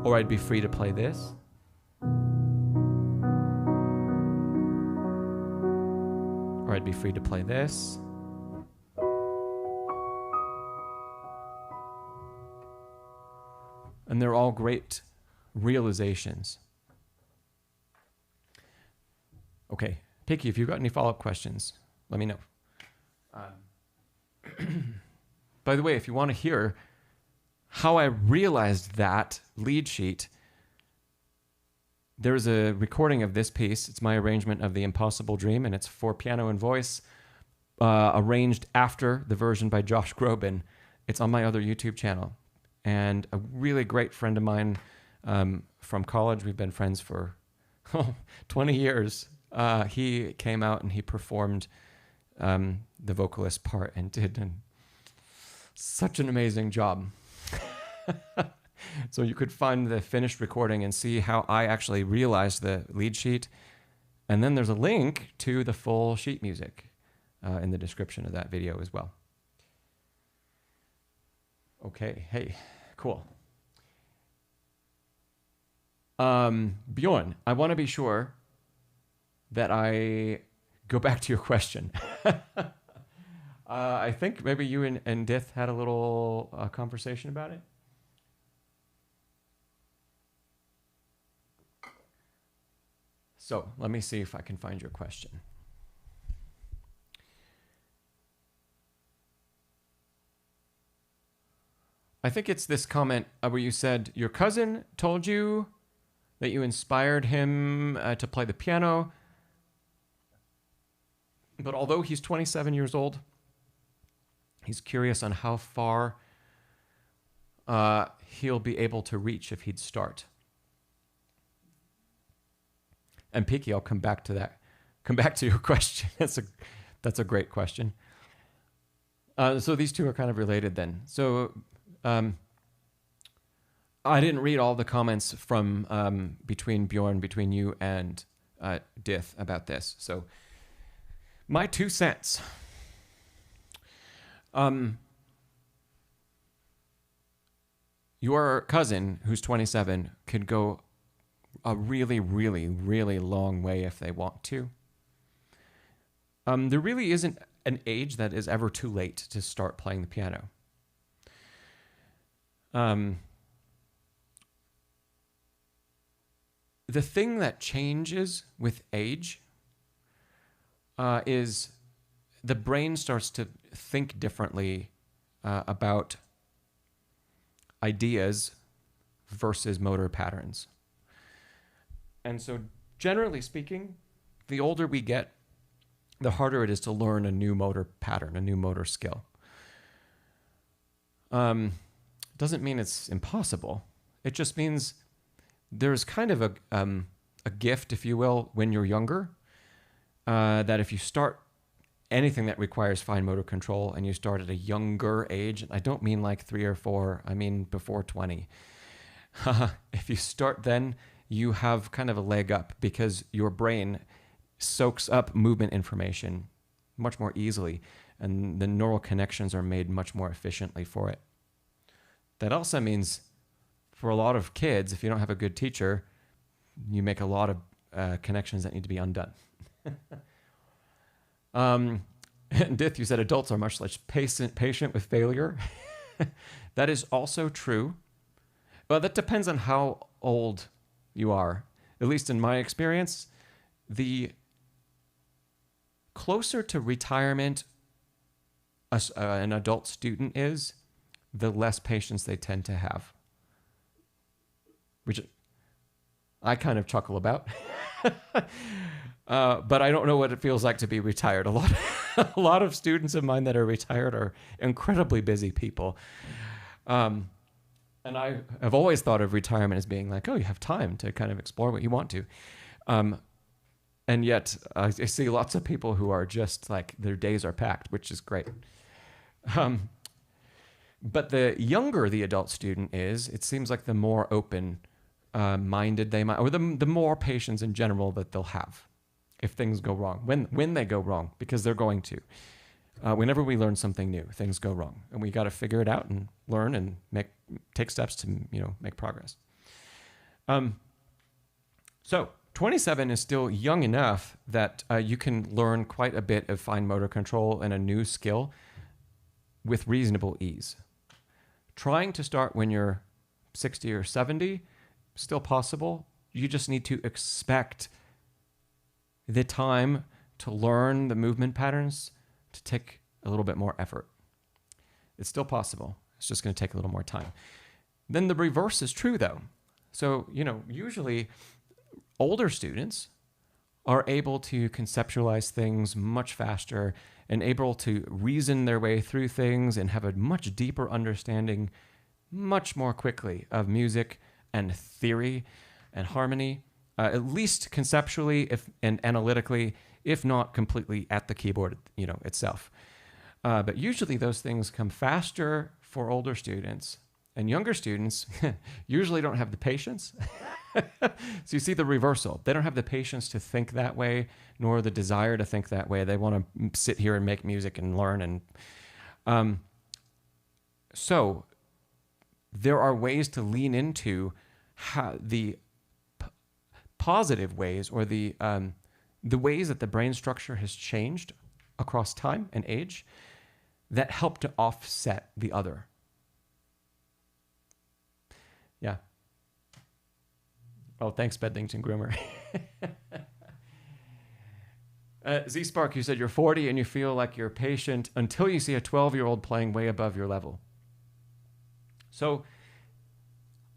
or I'd be free to play this, or I'd be free to play this. And they're all great realizations. Okay, Picky, if you've got any follow-up questions, let me know. By the way, if you want to hear how I realized that lead sheet, there's a recording of this piece. It's my arrangement of The Impossible Dream, and it's for piano and voice, arranged after the version by Josh Groban. It's on my other YouTube channel. And a really great friend of mine from college, we've been friends for 20 years, he came out and he performed the vocalist part and did such an amazing job. So you could find the finished recording and see how I actually realized the lead sheet. And then there's a link to the full sheet music in the description of that video as well. Okay, hey, cool. Bjorn, I want to be sure that I go back to your question. I think maybe you and Dith had a little conversation about it. So let me see if I can find your question. I think it's this comment where you said your cousin told you that you inspired him to play the piano, but although he's 27 years old, he's curious on how far he'll be able to reach if he'd start. And Peaky, I'll come back to that. Come back to your question. That's a great question. So these two are kind of related then. So I didn't read all the comments from between Bjorn, between you and Dith about this. So my 2 cents. Your cousin, who's 27, could go a really, really, really long way if they want to. There really isn't an age that is ever too late to start playing the piano. The thing that changes with age is the brain starts to think differently about ideas versus motor patterns. And so generally speaking, the older we get, the harder it is to learn a new motor pattern, a new motor skill. Doesn't mean it's impossible. It just means there's kind of a gift, if you will, when you're younger, that if you start anything that requires fine motor control and you start at a younger age, and I don't mean like 3 or 4, I mean before 20. If you start then, you have kind of a leg up because your brain soaks up movement information much more easily, and the neural connections are made much more efficiently for it. That also means for a lot of kids, if you don't have a good teacher, you make a lot of connections that need to be undone. Dith, you said adults are much less patient with failure. That is also true. Well, that depends on how old you are. At least in my experience, the closer to retirement an adult student is, the less patience they tend to have. Which I kind of chuckle about. But I don't know what it feels like to be retired. A lot of students of mine that are retired are incredibly busy people. And I have always thought of retirement as being like, oh, you have time to kind of explore what you want to. And yet I see lots of people who are just like, their days are packed, which is great. But the younger the adult student is, it seems like the more open-minded they might, or the more patience in general that they'll have if things go wrong, when they go wrong, because they're going to. Whenever we learn something new, things go wrong, and we got to figure it out and learn and take steps to make progress. So 27 is still young enough that you can learn quite a bit of fine motor control and a new skill with reasonable ease. Trying to start when you're 60 or 70, still possible. You just need to expect the time to learn the movement patterns to take a little bit more effort. It's still possible. It's just going to take a little more time. Then the reverse is true, though. So, usually older students are able to conceptualize things much faster and able to reason their way through things and have a much deeper understanding much more quickly of music and theory and harmony, at least conceptually and analytically, if not completely at the keyboard, itself. But usually those things come faster for older students, and younger students usually don't have the patience. So you see the reversal. They don't have the patience to think that way, nor the desire to think that way. They want to sit here and make music and learn. And so there are ways to lean into how the positive ways, or the ways that the brain structure has changed across time and age, that help to offset the other. Yeah. Oh, thanks, Bedlington Groomer. Z-Spark, you said you're 40 and you feel like you're patient until you see a 12-year-old playing way above your level. So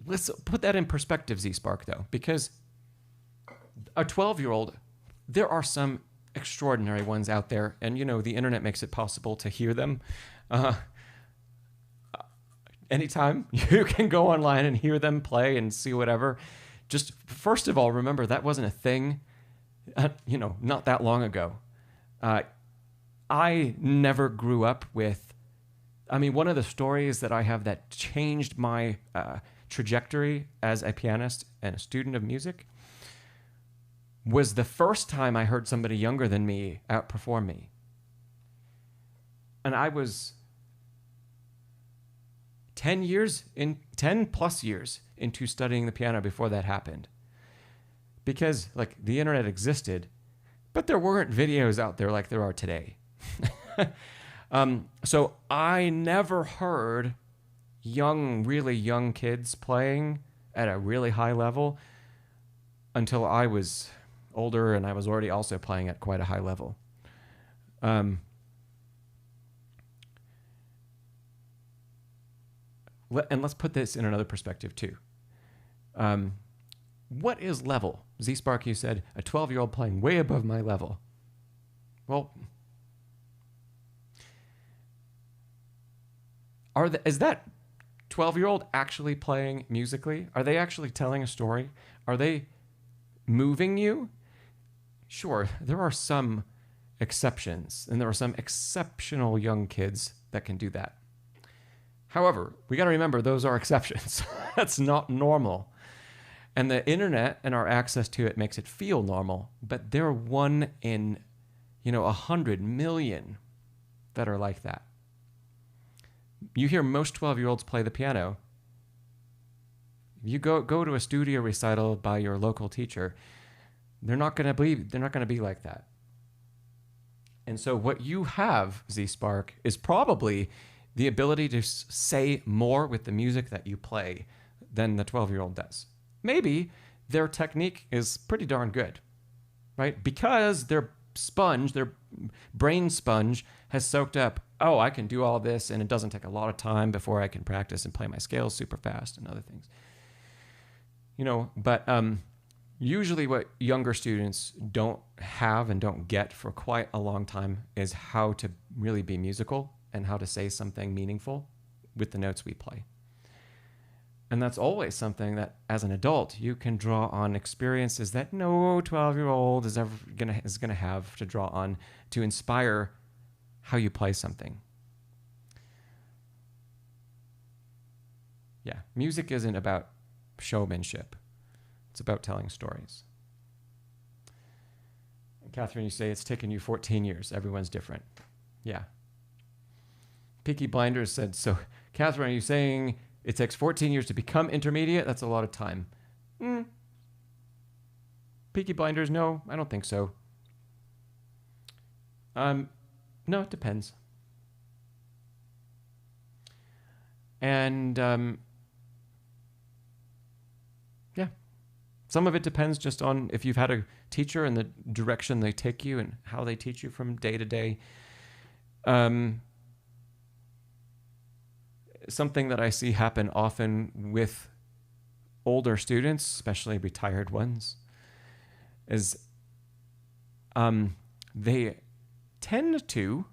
let's put that in perspective, Z-Spark, though, because a 12-year-old, there are some extraordinary ones out there, and the internet makes it possible to hear them. Anytime you can go online and hear them play and see whatever. Just first of all, remember that wasn't a thing, not that long ago. I never grew up with, one of the stories that I have that changed my trajectory as a pianist and a student of music was the first time I heard somebody younger than me outperform me. And I was 10 plus years into studying the piano before that happened. Because the internet existed, but there weren't videos out there like there are today. So I never heard really young kids playing at a really high level until I was older, and I was already also playing at quite a high level. And let's put this in another perspective too. What is level? Z-Spark, you said, a 12-year-old playing way above my level. Well, is that 12-year-old actually playing musically? Are they actually telling a story? Are they moving you? Sure, there are some exceptions, and there are some exceptional young kids that can do that. However, we got to remember those are exceptions. That's not normal. And the internet and our access to it makes it feel normal, but there are 1 in 100 million that are like that. You hear most 12-year-olds play the piano. You go to a studio recital by your local teacher, they're not going to be like that. And so what you have, Z-Spark, is probably the ability to say more with the music that you play than the 12-year-old does. Maybe their technique is pretty darn good, right? Because their brain sponge has soaked up, I can do all this, and it doesn't take a lot of time before I can practice and play my scales super fast and other things. But usually what younger students don't have and don't get for quite a long time is how to really be musical and how to say something meaningful with the notes we play. And that's always something that, as an adult, you can draw on experiences that no 12-year-old is gonna have to draw on to inspire how you play something. Yeah, music isn't about showmanship. It's about telling stories. And Catherine, you say it's taken you 14 years. Everyone's different. Yeah. Peaky Blinders said, so Catherine, are you saying it takes 14 years to become intermediate? That's a lot of time. Peaky Blinders, no, I don't think so. No, it depends. And yeah, some of it depends just on if you've had a teacher and the direction they take you and how they teach you from day to day. Something that I see happen often with older students, especially retired ones, is they tend to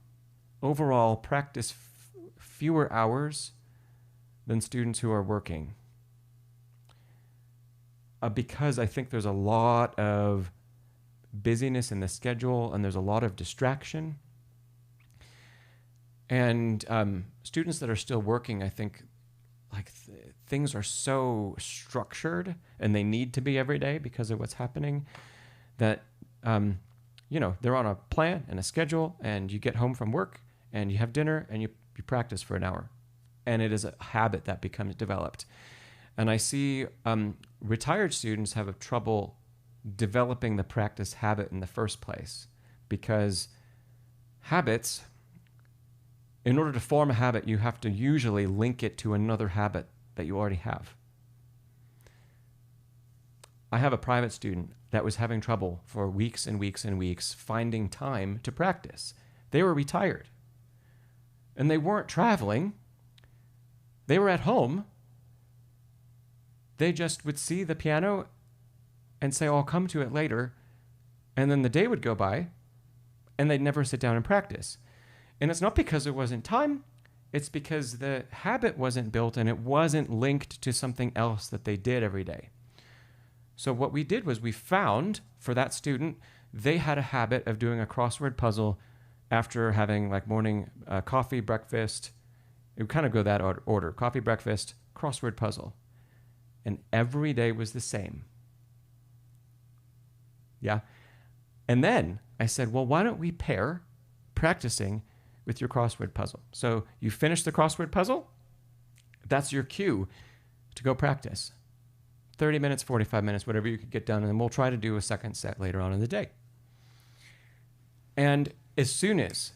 overall practice fewer hours than students who are working. Because I think there's a lot of busyness in the schedule and there's a lot of distraction. And students that are still working, I think, like things are so structured and they need to be every day because of what's happening that, they're on a plan and a schedule, and you get home from work and you have dinner and you practice for an hour. And it is a habit that becomes developed. And I see retired students have trouble developing the practice habit in the first place, because habits, in order to form a habit, you have to usually link it to another habit that you already have. I have a private student that was having trouble for weeks and weeks and weeks finding time to practice. They were retired. And they weren't traveling. They were at home. They just would see the piano and say, oh, I'll come to it later. And then the day would go by, and they'd never sit down and practice. And it's not because there wasn't time. It's because the habit wasn't built and it wasn't linked to something else that they did every day. So what we did was we found, for that student, they had a habit of doing a crossword puzzle after having like morning coffee, breakfast. It would kind of go that order. Coffee, breakfast, crossword puzzle. And every day was the same. Yeah. And then I said, well, why don't we pair practicing with your crossword puzzle? So you finish the crossword puzzle. That's your cue to go practice. 30 minutes, 45 minutes, whatever you could get done. And then we'll try to do a second set later on in the day. And as soon as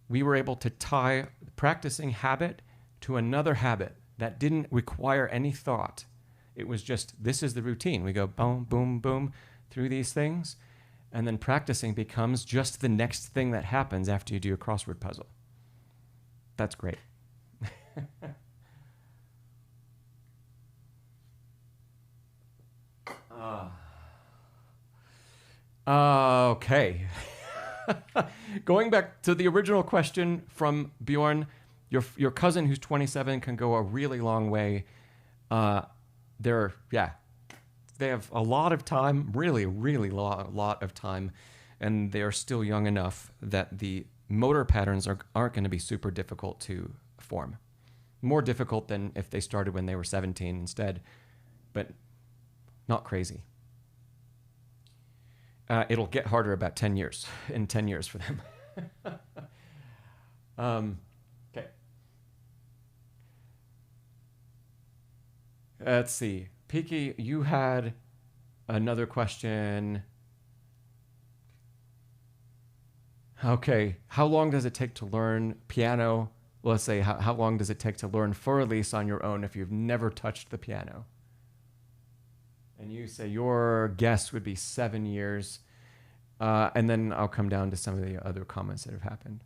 we were able to tie the practicing habit to another habit that didn't require any thought, it was just, this is the routine. We go boom, boom, boom through these things. And then practicing becomes just the next thing that happens after you do a crossword puzzle. That's great. Okay. Going back to the original question from Bjorn, your cousin who's 27 can go a really long way. They have a lot of time, really, really lot of time, and they are still young enough that the motor patterns aren't going to be super difficult to form. More difficult than if they started when they were 17 instead, but not crazy. It'll get harder about 10 years, in 10 years for them. Okay. Let's see. Piki, you had another question. Okay. How long does it take to learn piano? Let's say, how long does it take to learn for release on your own if you've never touched the piano? And you say your guess would be 7 years. And then I'll come down to some of the other comments that have happened.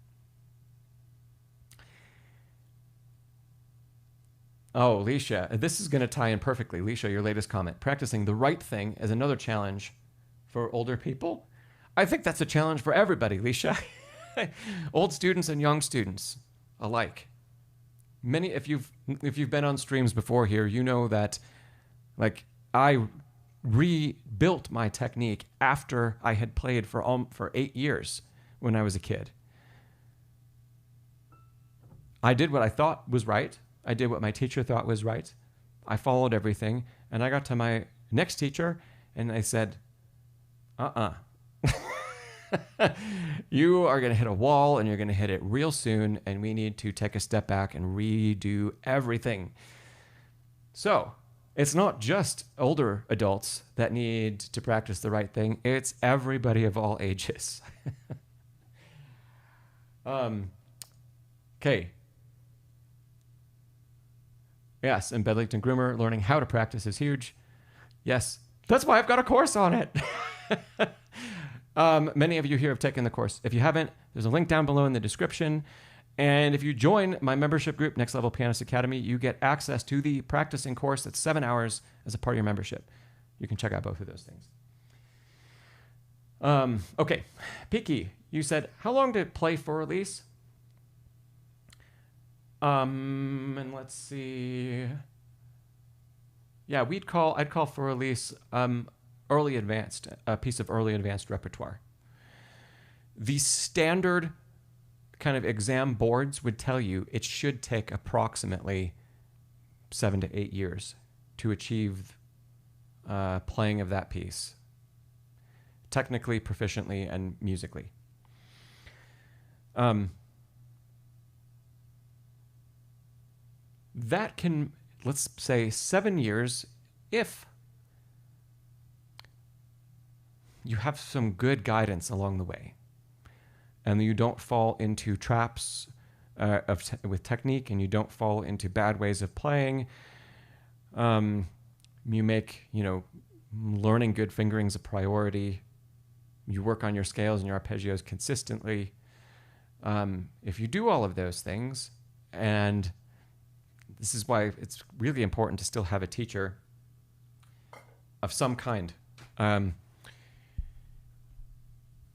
Oh, Leisha, this is going to tie in perfectly. Leisha, your latest comment. Practicing the right thing is another challenge for older people. I think that's a challenge for everybody, Leisha. Old students and young students alike. If you've been on streams before here, you know that like I rebuilt my technique after I had played for 8 years when I was a kid. I did what I thought was right. I did what my teacher thought was right. I followed everything. And I got to my next teacher and I said, you are going to hit a wall and you're going to hit it real soon. And we need to take a step back and redo everything. So It's not just older adults that need to practice the right thing. It's everybody of all ages. Okay. Yes, and Bedlington Groomer, learning how to practice is huge. Yes, that's why I've got a course on it. Many of you here have taken the course. If you haven't, there's a link down below in the description. And if you join my membership group, Next Level Pianist Academy, you get access to the practicing course that's 7 hours as a part of your membership. You can check out both of those things. Okay, Peaky, you said, how long to play for release? And let's see. Yeah, I'd call for release early advanced, a piece of early advanced repertoire. The standard kind of exam boards would tell you it should take approximately 7 to 8 years to achieve playing of that piece, technically, proficiently, and musically. That can, let's say, 7 years if you have some good guidance along the way and you don't fall into traps with technique, and you don't fall into bad ways of playing. You make, learning good fingerings a priority. You work on your scales and your arpeggios consistently. If you do all of those things, and this is why it's really important to still have a teacher of some kind.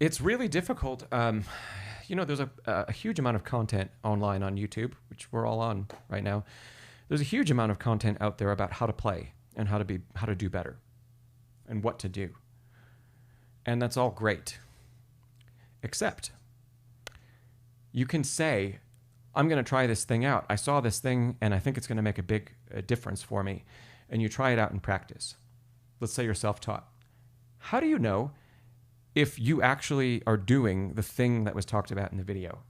It's really difficult. There's a huge amount of content online on YouTube, which we're all on right now. There's a huge amount of content out there about how to play and how to do better and what to do. And that's all great. Except you can say, I'm going to try this thing out. I saw this thing and I think it's going to make a big difference for me. And you try it out in practice. Let's say you're self-taught. How do you know if you actually are doing the thing that was talked about in the video?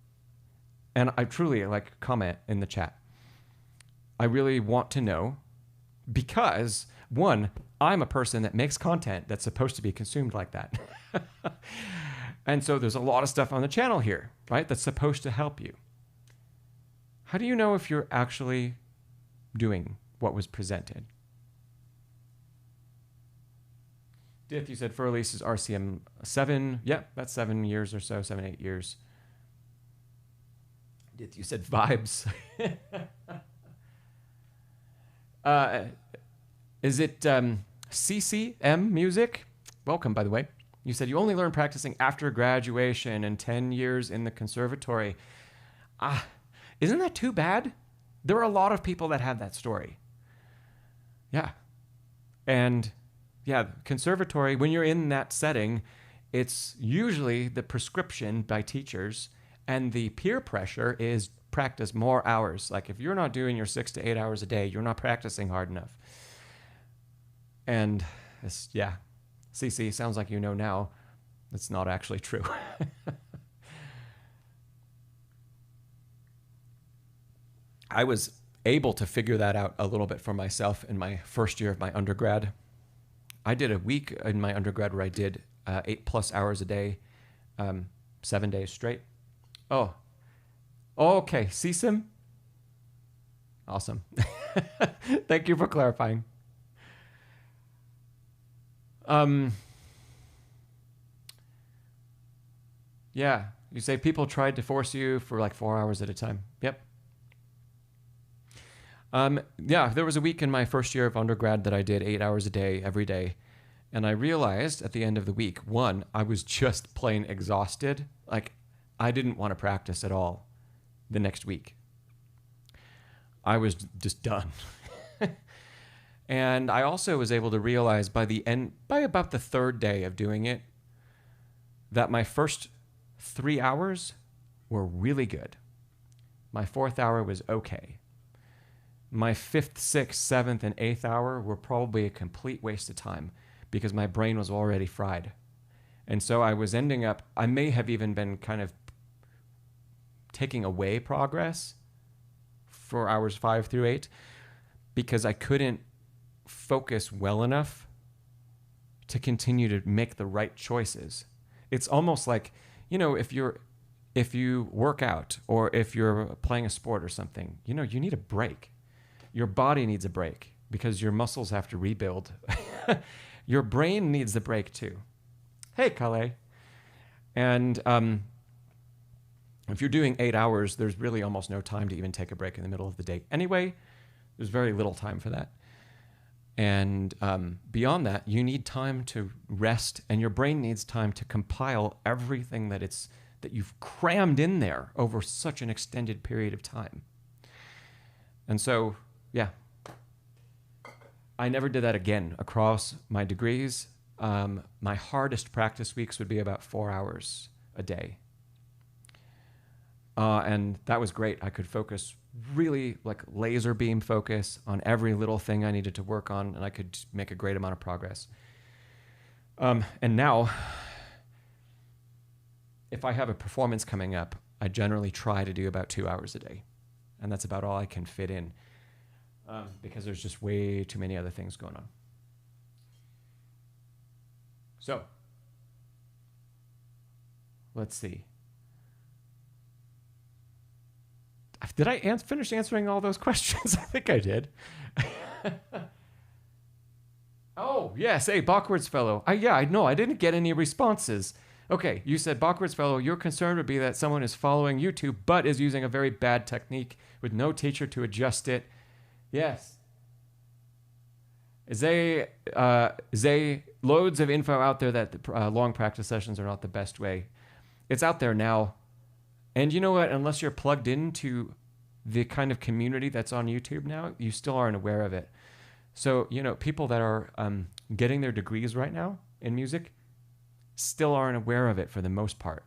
And I truly comment in the chat. I really want to know because, one, I'm a person that makes content that's supposed to be consumed like that. And so there's a lot of stuff on the channel here, right, that's supposed to help you. How do you know if you're actually doing what was presented? Dith, you said for release is RCM 7. Yep, that's 7 years or so, 7, 8 years. Dith, you said vibes. Is it CCM Music? Welcome, by the way. You said you only learn practicing after graduation and 10 years in the conservatory. Isn't that too bad? There are a lot of people that have that story. Yeah. And yeah, conservatory, when you're in that setting, it's usually the prescription by teachers, and the peer pressure is practice more hours. Like if you're not doing your 6 to 8 hours a day, you're not practicing hard enough. And yeah, CC, sounds like you know now. It's not actually true. I was able to figure that out a little bit for myself in my first year of my undergrad. I did a week in my undergrad where I did 8+ hours a day, 7 days straight. Oh, okay. CSIM? Awesome. Thank you for clarifying. Yeah, you say people tried to force you for like 4 hours at a time. Yep. Yeah, there was a week in my first year of undergrad that I did 8 hours a day, every day. And I realized at the end of the week, one, I was just plain exhausted. Like, I didn't want to practice at all the next week. I was just done. And I also was able to realize by about the third day of doing it, that my first 3 hours were really good. My fourth hour was okay. My fifth, sixth, seventh, and eighth hour were probably a complete waste of time because my brain was already fried. And so I was ending up, I may have even been kind of taking away progress for hours 5 through 8 because I couldn't focus well enough to continue to make the right choices. It's almost like, you know, if you work out or if you're playing a sport or something, you know, you need a break. Your body needs a break because your muscles have to rebuild. Your brain needs a break too. Hey, Calais. And if you're doing 8 hours, there's really almost no time to even take a break in the middle of the day. Anyway, there's very little time for that. And beyond that, you need time to rest, and your brain needs time to compile everything that you've crammed in there over such an extended period of time. And so, yeah, I never did that again across my degrees. My hardest practice weeks would be about 4 hours a day. And that was great. I could focus really like laser beam focus on every little thing I needed to work on, and I could make a great amount of progress. And now, if I have a performance coming up, I generally try to do about 2 hours a day. And that's about all I can fit in because there's just way too many other things going on. So, let's see. Did I finish answering all those questions? I think I did. Oh, yes. Hey, Bachwards Fellow. I know. I didn't get any responses. Okay, you said, Bachwards Fellow, your concern would be that someone is following YouTube but is using a very bad technique with no teacher to adjust it. Yes. Loads of info out there that long practice sessions are not the best way. It's out there now. And you know what? Unless you're plugged into the kind of community that's on YouTube now, you still aren't aware of it. So, you know, people that are getting their degrees right now in music still aren't aware of it for the most part.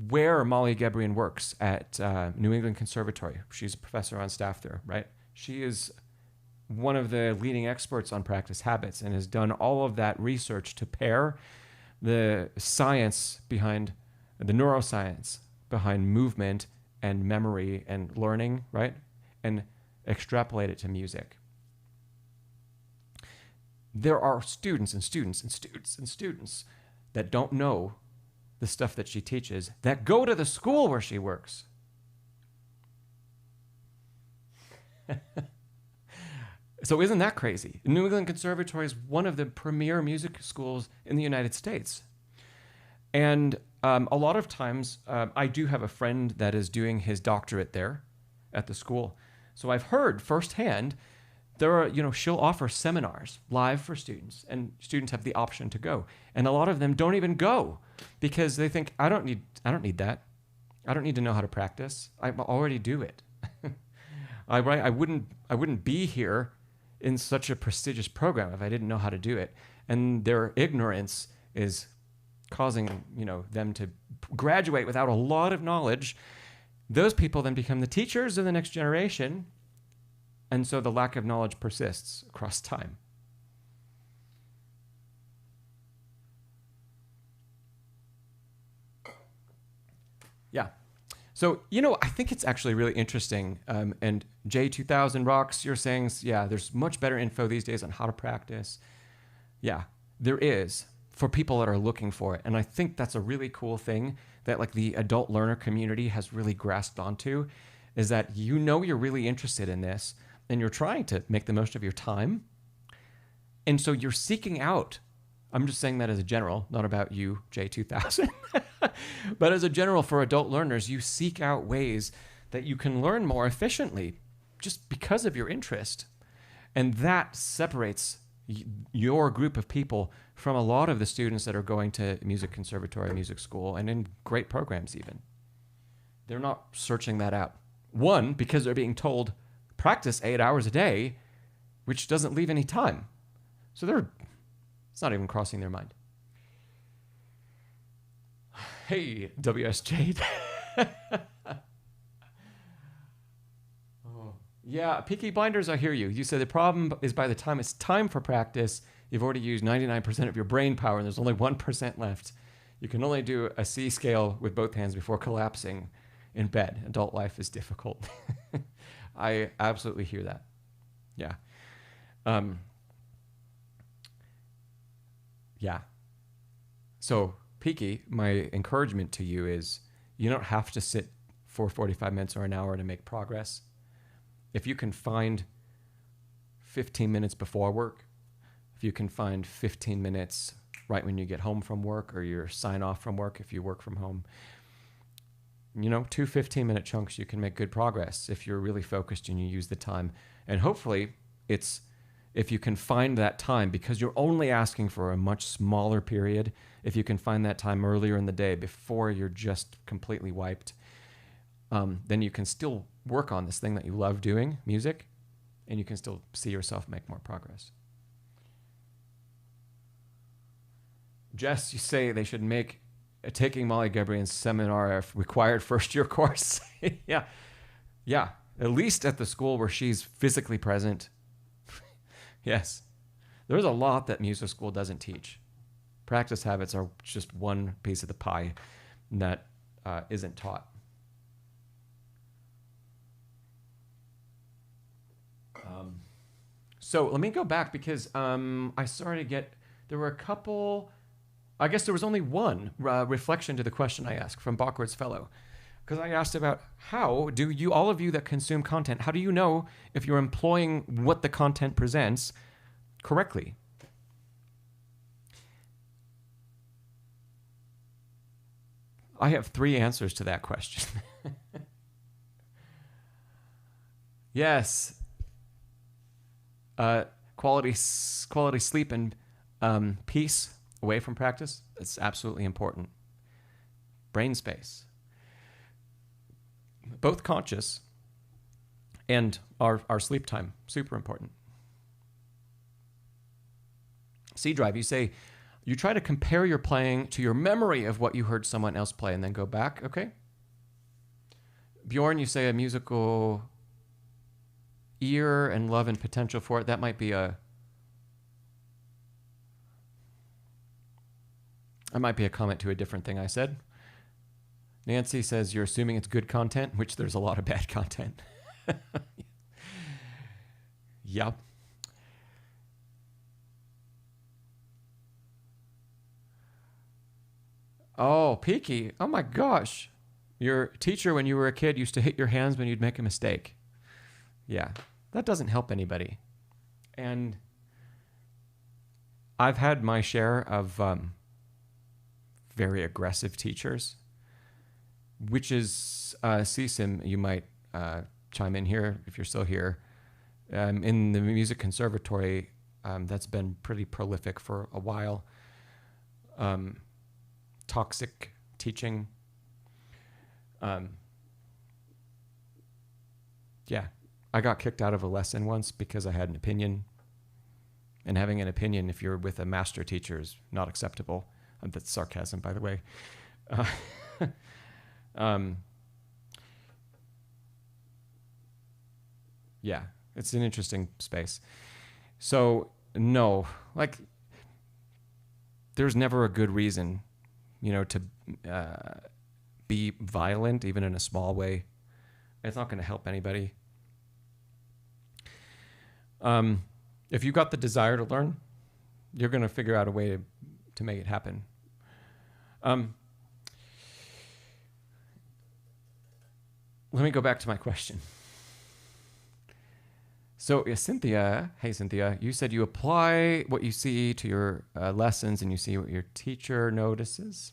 Where Molly Gebrian works at New England Conservatory, she's a professor on staff there, right? She is one of the leading experts on practice habits and has done all of that research to pair the science behind the neuroscience behind movement and memory and learning, right? And extrapolate it to music. There are students and students and students and students that don't know the stuff that she teaches that go to the school where she works. So isn't that crazy? New England Conservatory is one of the premier music schools in the United States. And a lot of times, I do have a friend that is doing his doctorate there at the school. So I've heard firsthand, she'll offer seminars live for students, and students have the option to go. And a lot of them don't even go because they think, I don't need that. I don't need to know how to practice. I already do it. I wouldn't be here in such a prestigious program if I didn't know how to do it. And their ignorance is causing, them to graduate without a lot of knowledge. Those people then become the teachers of the next generation, and so the lack of knowledge persists across time. Yeah. So, I think it's actually really interesting. And J2000 Rocks, you're saying, yeah, there's much better info these days on how to practice. Yeah, there is, for people that are looking for it. And I think that's a really cool thing that like the adult learner community has really grasped onto, is that you're really interested in this and you're trying to make the most of your time. And so you're seeking out, I'm just saying that as a general, not about you, J2000, but as a general for adult learners, you seek out ways that you can learn more efficiently just because of your interest. And that separates your group of people from a lot of the students that are going to music conservatory, music school, and in great programs even. They're not searching that out. One, because they're being told, practice 8 hours a day, which doesn't leave any time. So it's not even crossing their mind. Hey, WSJ. Oh. Yeah, Peaky Blinders, I hear you. You said the problem is by the time it's time for practice, you've already used 99% of your brain power and there's only 1% left. You can only do a C scale with both hands before collapsing in bed. Adult life is difficult. I absolutely hear that. Yeah. Yeah. So, Peaky, my encouragement to you is you don't have to sit for 45 minutes or an hour to make progress. If you can find 15 minutes before work, if you can find 15 minutes right when you get home from work or your sign off from work if you work from home, you know, 2 15-minute chunks, you can make good progress if you're really focused and you use the time. And hopefully it's, if you can find that time, because you're only asking for a much smaller period, if you can find that time earlier in the day before you're just completely wiped, then you can still work on this thing that you love doing, music, and you can still see yourself make more progress. Jess, you say they should make taking Molly Gabriel's seminar a required first-year course. Yeah. At least at the school where she's physically present. Yes. There's a lot that music school doesn't teach. Practice habits are just one piece of the pie that isn't taught. So let me go back because I started to get, there were a couple, I guess there was only one reflection to the question I asked from Bachward's Fellow. Because I asked about how do you, all of you that consume content, how do you know if you're employing what the content presents correctly? I have 3 answers to that question. Yes. Quality sleep and peace away from practice. It's absolutely important. Brain space. Both conscious and our sleep time, super important. C Drive, you say, you try to compare your playing to your memory of what you heard someone else play and then go back, okay? Bjorn, you say a musical ear and love and potential for it. That might be a comment to a different thing I said. Nancy says you're assuming it's good content, which there's a lot of bad content. Yep. Oh, Peaky. Oh my gosh. Your teacher when you were a kid used to hit your hands when you'd make a mistake. Yeah, that doesn't help anybody. And I've had my share of very aggressive teachers, which is, CSIM, you might chime in here if you're still here. In the music conservatory, that's been pretty prolific for a while. Toxic teaching. Yeah, I got kicked out of a lesson once because I had an opinion. And having an opinion, if you're with a master teacher, is not acceptable. That's sarcasm, by the way. Yeah, it's an interesting space. So, no, like, there's never a good reason, to be violent, even in a small way. It's not going to help anybody. If you've got the desire to learn, you're going to figure out a way to make it happen. Let me go back to my question. So, Cynthia, hey Cynthia, you said you apply what you see to your lessons and you see what your teacher notices.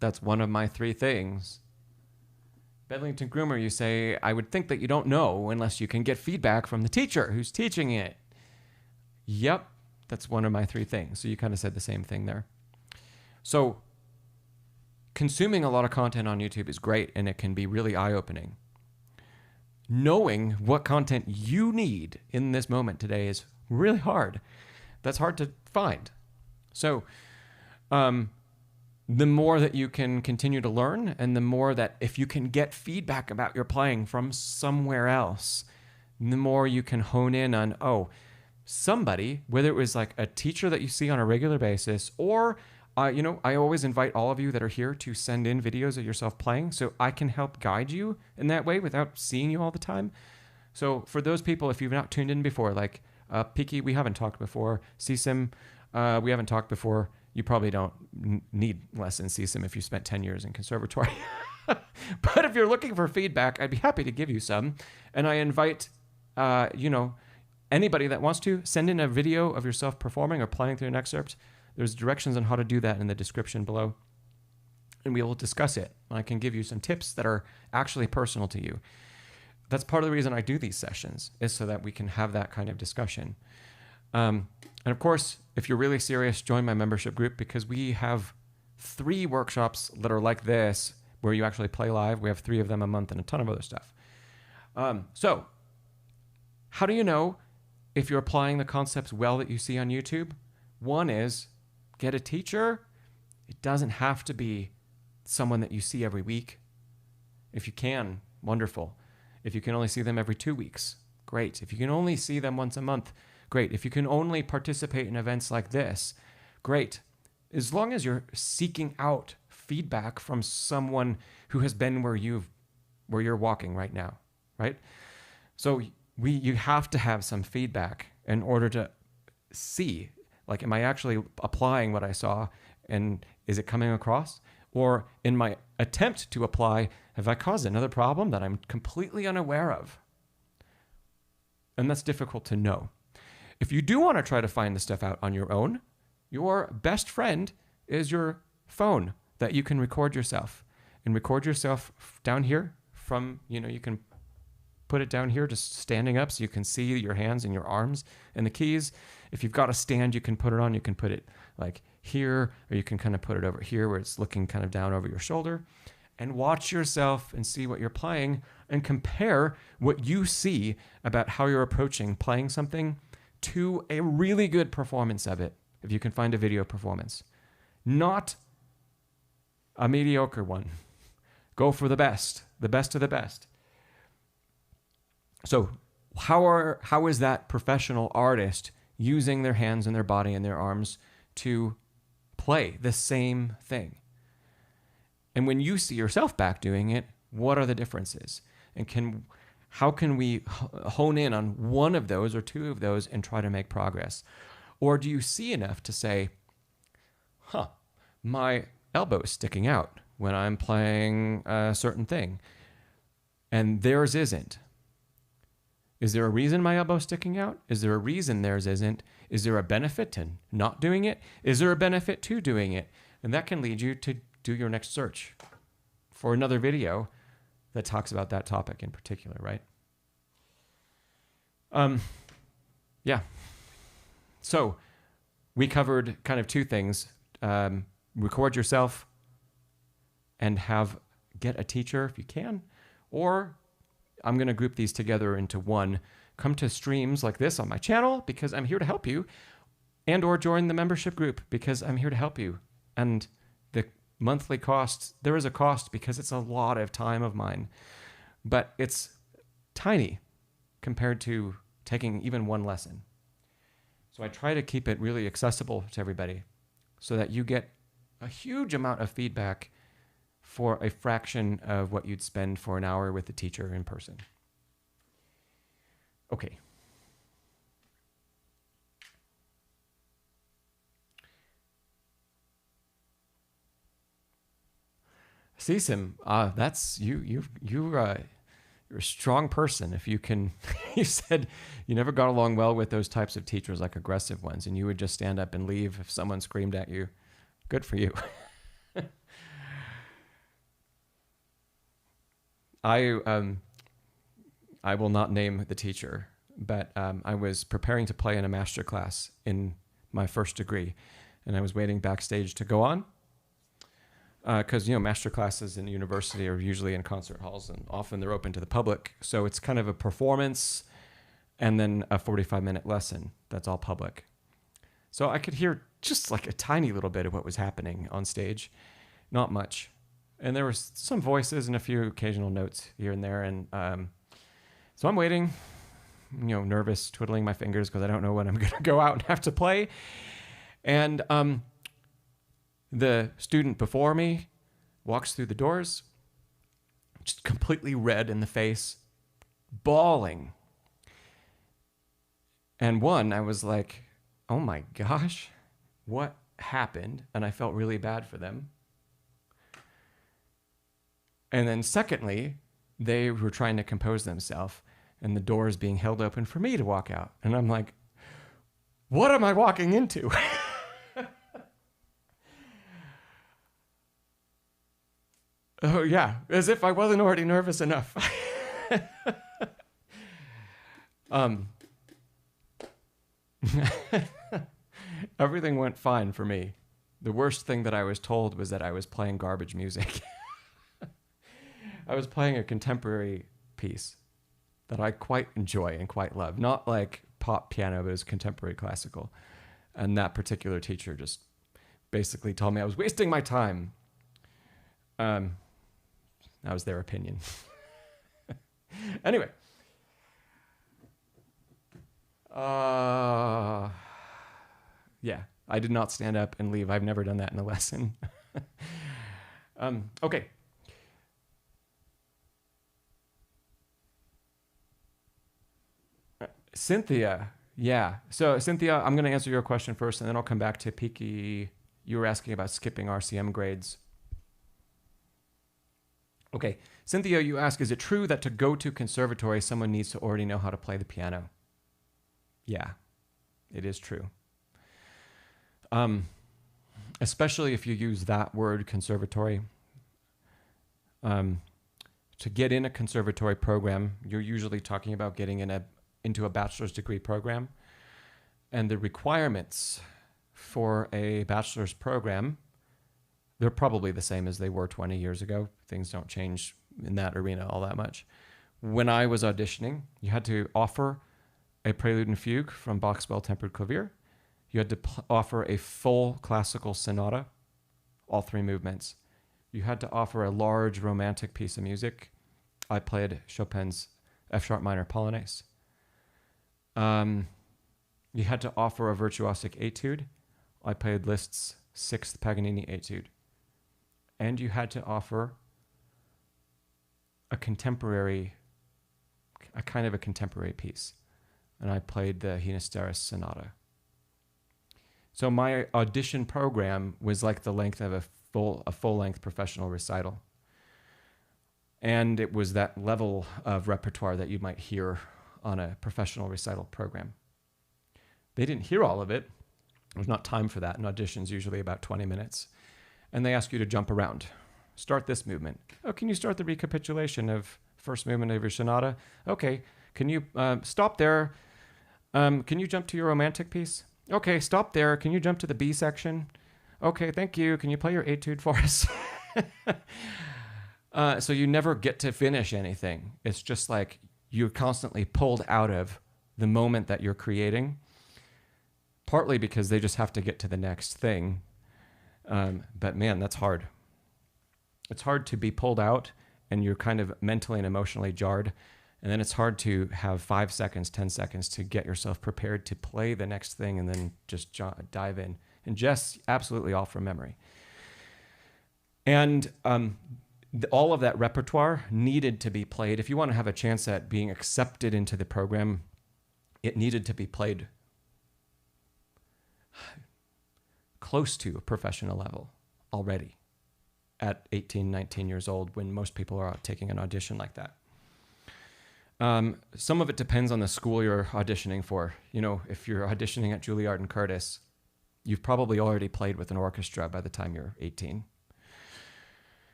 That's one of my 3 things. Bedlington Groomer, you say, I would think that you don't know unless you can get feedback from the teacher who's teaching it. Yep, that's one of my 3 things. So you kind of said the same thing there. So consuming a lot of content on YouTube is great and it can be really eye-opening. Knowing what content you need in this moment today is really hard. That's hard to find. So the more that you can continue to learn and the more that if you can get feedback about your playing from somewhere else, the more you can hone in on, somebody, whether it was like a teacher that you see on a regular basis or I always invite all of you that are here to send in videos of yourself playing so I can help guide you in that way without seeing you all the time. So for those people, if you've not tuned in before, like Piki, we haven't talked before. CSIM, we haven't talked before. You probably don't need lessons in CSIM if you spent 10 years in conservatory. But if you're looking for feedback, I'd be happy to give you some. And I invite, anybody that wants to send in a video of yourself performing or playing through an excerpt. There's directions on how to do that in the description below. And we will discuss it. I can give you some tips that are actually personal to you. That's part of the reason I do these sessions, is so that we can have that kind of discussion. And of course, if you're really serious, join my membership group, because we have 3 workshops that are like this, where you actually play live. We have 3 of them a month and a ton of other stuff. So how do you know if you're applying the concepts well that you see on YouTube? One is get a teacher. It doesn't have to be someone that you see every week. If you can, wonderful. If you can only see them every 2 weeks, great. If you can only see them once a month, great. If you can only participate in events like this, great. As long as you're seeking out feedback from someone who has been where you're walking right now, right? So you have to have some feedback in order to see, like, am I actually applying what I saw, and is it coming across? Or in my attempt to apply, have I caused another problem that I'm completely unaware of? And that's difficult to know. If you do want to try to find the stuff out on your own, your best friend is your phone, that you can record yourself. And record yourself down here from, you can put it down here just standing up so you can see your hands and your arms and the keys. If you've got a stand you can put it on, you can put it like here, or you can kind of put it over here where it's looking kind of down over your shoulder, and watch yourself and see what you're playing, and compare what you see about how you're approaching playing something to a really good performance of it, if you can find a video performance. Not a mediocre one. Go for the best of the best. So how is that professional artist using their hands and their body and their arms to play the same thing? And when you see yourself back doing it, what are the differences? And how can we hone in on one of those or 2 of those and try to make progress? Or do you see enough to say, my elbow is sticking out when I'm playing a certain thing, and theirs isn't? Is there a reason my elbow's sticking out? Is there a reason theirs isn't? Is there a benefit to not doing it? Is there a benefit to doing it? And that can lead you to do your next search for another video that talks about that topic in particular, right? Yeah. So we covered kind of 2 things. Record yourself and get a teacher if you can, or I'm going to group these together into one. Come to streams like this on my channel because I'm here to help you, and or join the membership group because I'm here to help you. And the monthly cost, there is a cost because it's a lot of time of mine, but it's tiny compared to taking even one lesson. So I try to keep it really accessible to everybody so that you get a huge amount of feedback for a fraction of what you'd spend for an hour with a teacher in person. Okay. CSIM, that's you're a strong person. If you can, you said you never got along well with those types of teachers, like aggressive ones, and you would just stand up and leave if someone screamed at you. Good for you. I will not name the teacher, but I was preparing to play in a masterclass in my first degree, and I was waiting backstage to go on. Because, master classes in university are usually in concert halls, and often they're open to the public. So it's kind of a performance and then a 45-minute lesson that's all public. So I could hear just like a tiny little bit of what was happening on stage, not much. And there was some voices and a few occasional notes here and there. And so I'm waiting, nervous, twiddling my fingers because I don't know when I'm going to go out and have to play. And the student before me walks through the doors, just completely red in the face, bawling And one, I was like, oh my gosh, what happened? And I felt really bad for them. And then secondly, they were trying to compose themselves and the door is being held open for me to walk out. And I'm like, what am I walking into? Oh yeah, as if I wasn't already nervous enough. Everything went fine for me. The worst thing that I was told was that I was playing garbage music. I was playing a contemporary piece that I quite enjoy and quite love. Not like pop piano, but it was contemporary classical. And that particular teacher just basically told me I was wasting my time. That was their opinion. Anyway. Yeah, I did not stand up and leave. I've never done that in a lesson. Okay. Cynthia. Yeah. So Cynthia, I'm going to answer your question first, and then I'll come back to Peaky. You were asking about skipping RCM grades. Okay. Cynthia, you ask, is it true that to go to conservatory, someone needs to already know how to play the piano? Yeah, it is true. Especially if you use that word, conservatory. To get in a conservatory program, you're usually talking about getting into a bachelor's degree program. And the requirements for a bachelor's program, they're probably the same as they were 20 years ago. Things don't change in that arena all that much. When I was auditioning, you had to offer a prelude and fugue from Bach's Well-Tempered Clavier. You had to offer a full classical sonata, all three movements. You had to offer a large romantic piece of music. I played Chopin's F-sharp minor Polonaise. You had to offer a virtuosic etude. I played Liszt's Sixth Paganini Etude. And you had to offer a kind of a contemporary piece. And I played the Hinasteris Sonata. So my audition program was like the length of a full-length professional recital. And it was that level of repertoire that you might hear on a professional recital program. They didn't hear all of it. There's not time for that. An audition's usually about 20 minutes. And they ask you to jump around. Start this movement. Oh, can you start the recapitulation of first movement of your sonata? Okay. Can you stop there? Can you jump to your romantic piece? Okay, stop there. Can you jump to the B section? Okay, thank you. Can you play your etude for us? So you never get to finish anything. It's just like you're constantly pulled out of the moment that you're creating, partly because they just have to get to the next thing. But man, that's hard. It's hard to be pulled out and you're kind of mentally and emotionally jarred. And then it's hard to have 5 seconds, 10 seconds to get yourself prepared to play the next thing and then just dive in. And just absolutely all from memory. And all of that repertoire needed to be played. If you want to have a chance at being accepted into the program, it needed to be played close to a professional level already at 18, 19 years old when most people are taking an audition like that. Some of it depends on the school you're auditioning for. You know, if you're auditioning at Juilliard and Curtis, you've probably already played with an orchestra by the time you're 18.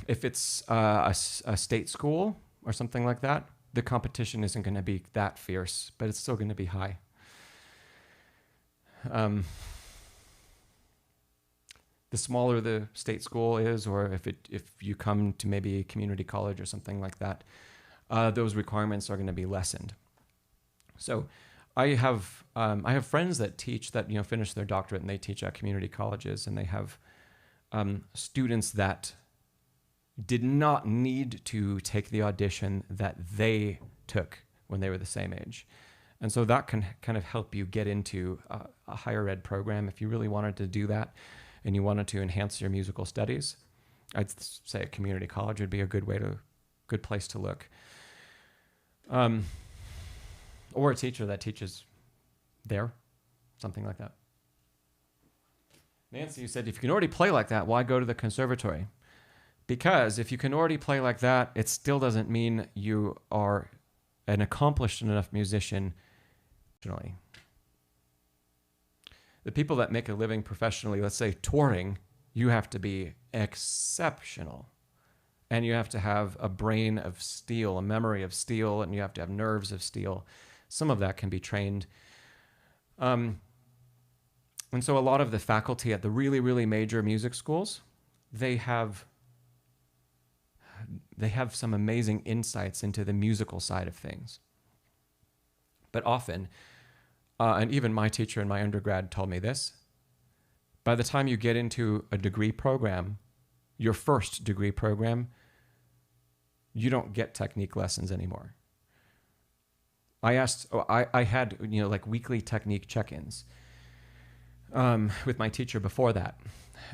If it's a state school or something like that, the competition isn't going to be that fierce, but it's still going to be high. The smaller the state school is, or if you come to maybe a community college or something like that, those requirements are going to be lessened. So I have friends that teach that, you know, finish their doctorate and they teach at community colleges, and they have students that did not need to take the audition that they took when they were the same age. And so that can kind of help you get into a higher ed program if you really wanted to do that and you wanted to enhance your musical studies. I'd say a community college would be a good place to look. or a teacher that teaches there, something like that. Nancy, you said, if you can already play like that, why go to the conservatory? Because if you can already play like that, it still doesn't mean you are an accomplished enough musician professionally. The people that make a living professionally, let's say touring, you have to be exceptional. And you have to have a brain of steel, a memory of steel, and you have to have nerves of steel. Some of that can be trained. And so a lot of the faculty at the really, really major music schools, they have some amazing insights into the musical side of things. But often, and even my teacher in my undergrad told me this, by the time you get into a degree program, your first degree program, you don't get technique lessons anymore. I had, like weekly technique check-ins with my teacher before that.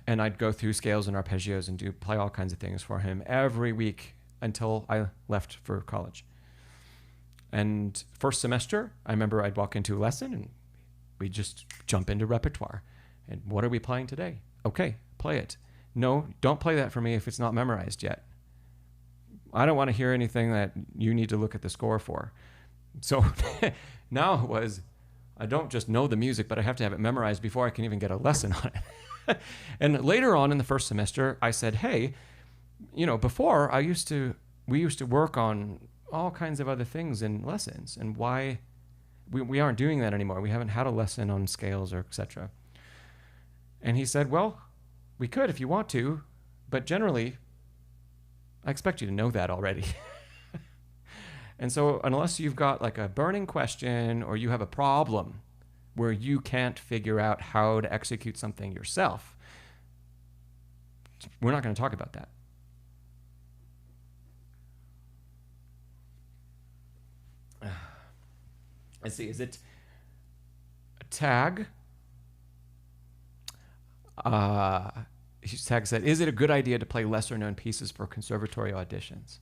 And I'd go through scales and arpeggios and play all kinds of things for him every week until I left for college. And first semester, I remember I'd walk into a lesson and we'd just jump into repertoire. And what are we playing today? Okay, play it. No, don't play that for me if it's not memorized yet. I don't want to hear anything that you need to look at the score for. So now it was, I don't just know the music, but I have to have it memorized before I can even get a lesson on it. And later on in the first semester, I said, hey, before we used to work on all kinds of other things in lessons, and why we aren't doing that anymore. We haven't had a lesson on scales or etc. And he said, well, we could if you want to, but generally, I expect you to know that already. And so unless you've got like a burning question or you have a problem where you can't figure out how to execute something yourself, we're not going to talk about that. Let's see, is it a tag? Tag said, is it a good idea to play lesser known pieces for conservatory auditions?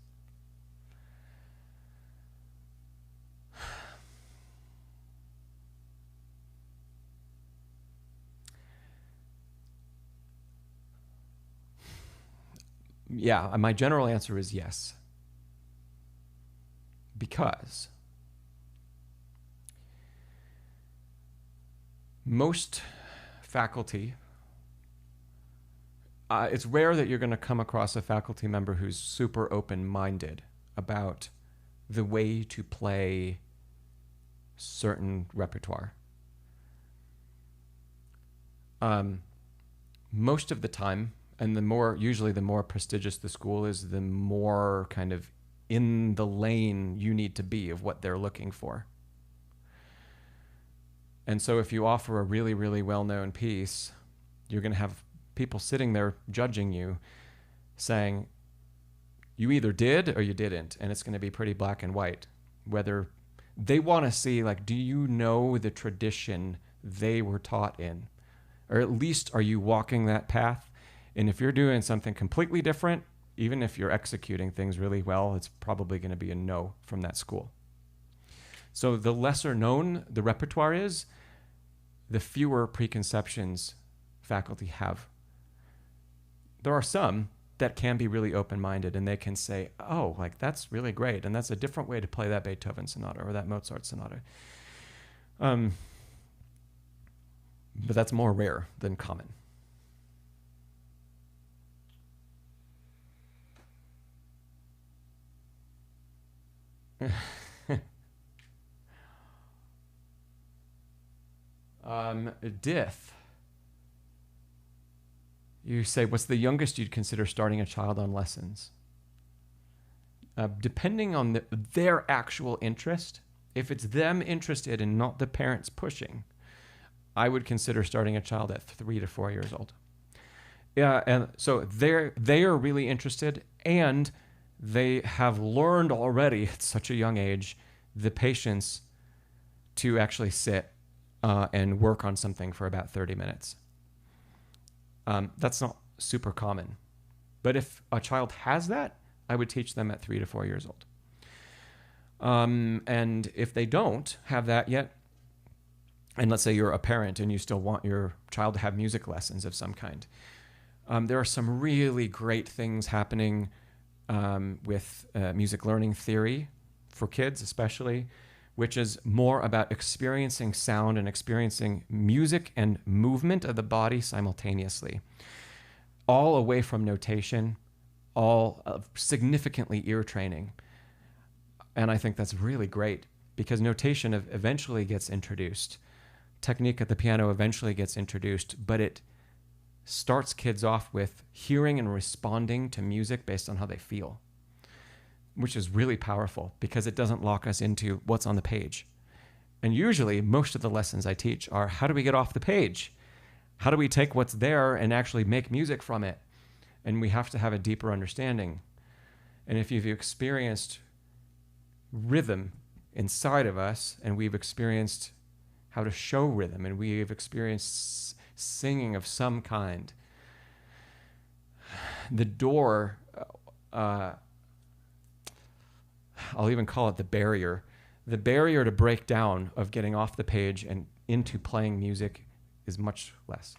Yeah, my general answer is yes. Because most faculty, it's rare that you're going to come across a faculty member who's super open-minded about the way to play certain repertoire. Most of the time, and usually the more prestigious the school is, the more kind of in the lane you need to be of what they're looking for. And so if you offer a really, really well-known piece, you're going to have people sitting there judging you, saying, you either did or you didn't, and it's going to be pretty black and white. Whether they want to see, like, do you know the tradition they were taught in? Or at least are you walking that path? And if you're doing something completely different, even if you're executing things really well, it's probably going to be a no from that school. So the lesser known the repertoire is, the fewer preconceptions faculty have. There are some that can be really open-minded, and they can say, oh, like, that's really great, and that's a different way to play that Beethoven sonata or that Mozart sonata. But that's more rare than common. Dith. You say, what's the youngest you'd consider starting a child on lessons? Depending on their actual interest, if it's them interested and not the parents pushing, I would consider starting a child at 3 to 4 years old. Yeah, and so they are really interested, and they have learned already at such a young age the patience to actually sit and work on something for about 30 minutes. That's not super common. But if a child has that, I would teach them at 3 to 4 years old. And if they don't have that yet, and let's say you're a parent and you still want your child to have music lessons of some kind, there are some really great things happening with music learning theory for kids especially, which is more about experiencing sound and experiencing music and movement of the body simultaneously, all away from notation, all significantly ear training. And I think that's really great because notation eventually gets introduced. Technique at the piano eventually gets introduced, but it starts kids off with hearing and responding to music based on how they feel, which is really powerful because it doesn't lock us into what's on the page. And usually most of the lessons I teach are how do we get off the page? How do we take what's there and actually make music from it? And we have to have a deeper understanding. And if you've experienced rhythm inside of us, and we've experienced how to show rhythm, and we've experienced singing of some kind, the door, I'll even call it the barrier to break down of getting off the page and into playing music is much less.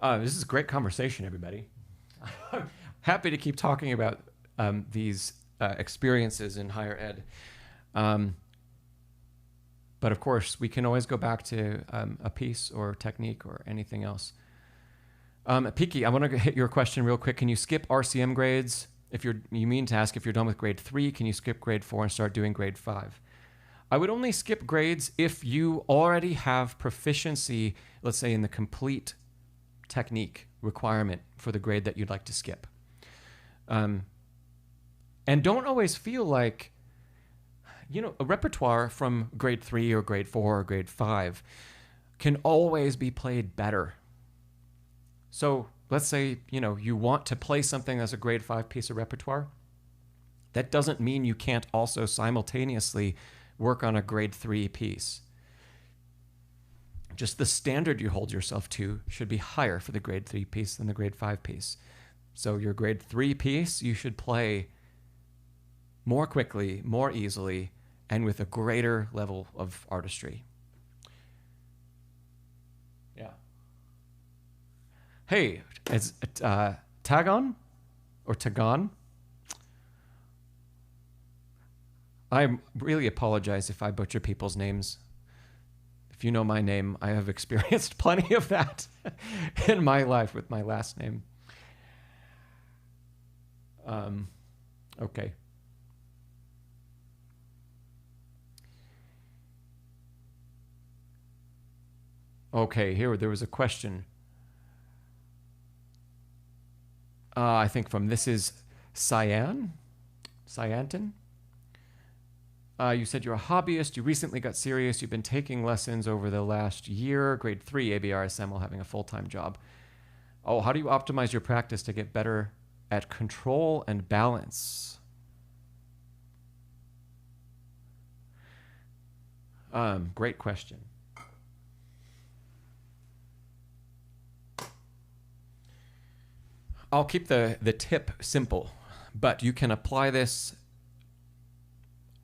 This is a great conversation, everybody. I'm happy to keep talking about these experiences in higher ed. But of course, we can always go back to a piece or technique or anything else. Piki, I want to hit your question real quick. Can you skip RCM grades? You mean to ask if you're done with grade 3, can you skip grade 4 and start doing grade 5? I would only skip grades if you already have proficiency, let's say in the complete technique requirement for the grade that you'd like to skip. And don't always feel like, a repertoire from grade 3 or grade 4 or grade 5 can always be played better. So let's say, you want to play something as a grade 5 piece of repertoire. That doesn't mean you can't also simultaneously work on a grade 3 piece. Just the standard you hold yourself to should be higher for the grade 3 piece than the grade 5 piece. So your grade 3 piece, you should play more quickly, more easily, and with a greater level of artistry. Yeah. Hey, it's Tagon or Tagon? I really apologize if I butcher people's names. If you know my name, I have experienced plenty of that in my life with my last name. Okay. Okay, here there was a question. I think this is Cyanton. You said you're a hobbyist. You recently got serious. You've been taking lessons over the last year. Grade 3 ABRSM while having a full-time job. Oh, how do you optimize your practice to get better at control and balance? Great question. I'll keep the tip simple, but you can apply this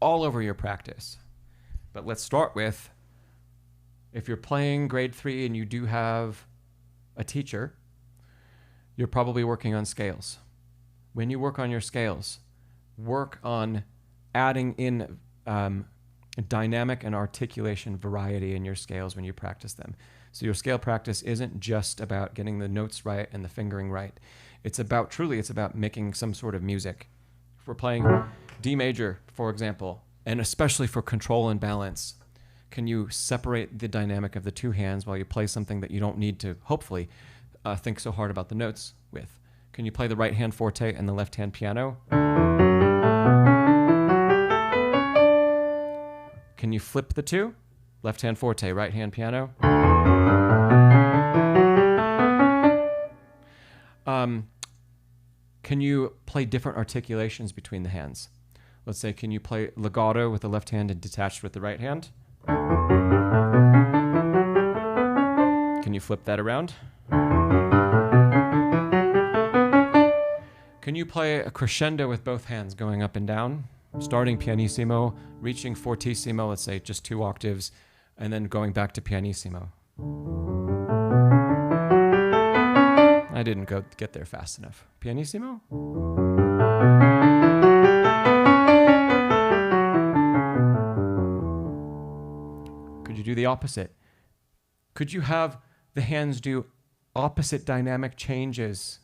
all over your practice. But let's start with, if you're playing grade 3 and you do have a teacher, you're probably working on scales. When you work on your scales, work on adding in dynamic and articulation variety in your scales when you practice them. So your scale practice isn't just about getting the notes right and the fingering right. It's about making some sort of music. If we're playing D major, for example, and especially for control and balance, can you separate the dynamic of the two hands while you play something that you don't need to, hopefully, think so hard about the notes with? Can you play the right hand forte and the left hand piano? Can you flip the two? Left hand forte, right hand piano? Can you play different articulations between the hands? Let's say, can you play legato with the left hand and detached with the right hand? Can you flip that around? Can you play a crescendo with both hands going up and down? Starting pianissimo, reaching fortissimo, let's say just 2 octaves, and then going back to pianissimo. I didn't get there fast enough. Pianissimo? Could you do the opposite? Could you have the hands do opposite dynamic changes?